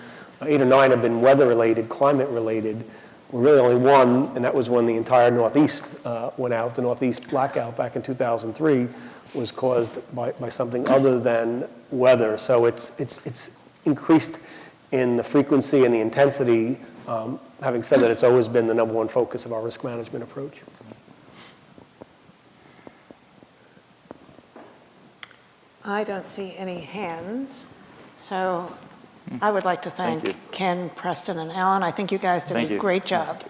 8 or 9 have been weather-related, climate-related. really only one, and that was when the entire Northeast went out. The Northeast blackout back in 2003 was caused by something other than weather. So it's increased in the frequency and the intensity. Having said that, it's always been the number one focus of our risk management approach. I don't see any hands, so I would like to thank Ken, Preston, and Alan. I think you guys did Thank a you. great job.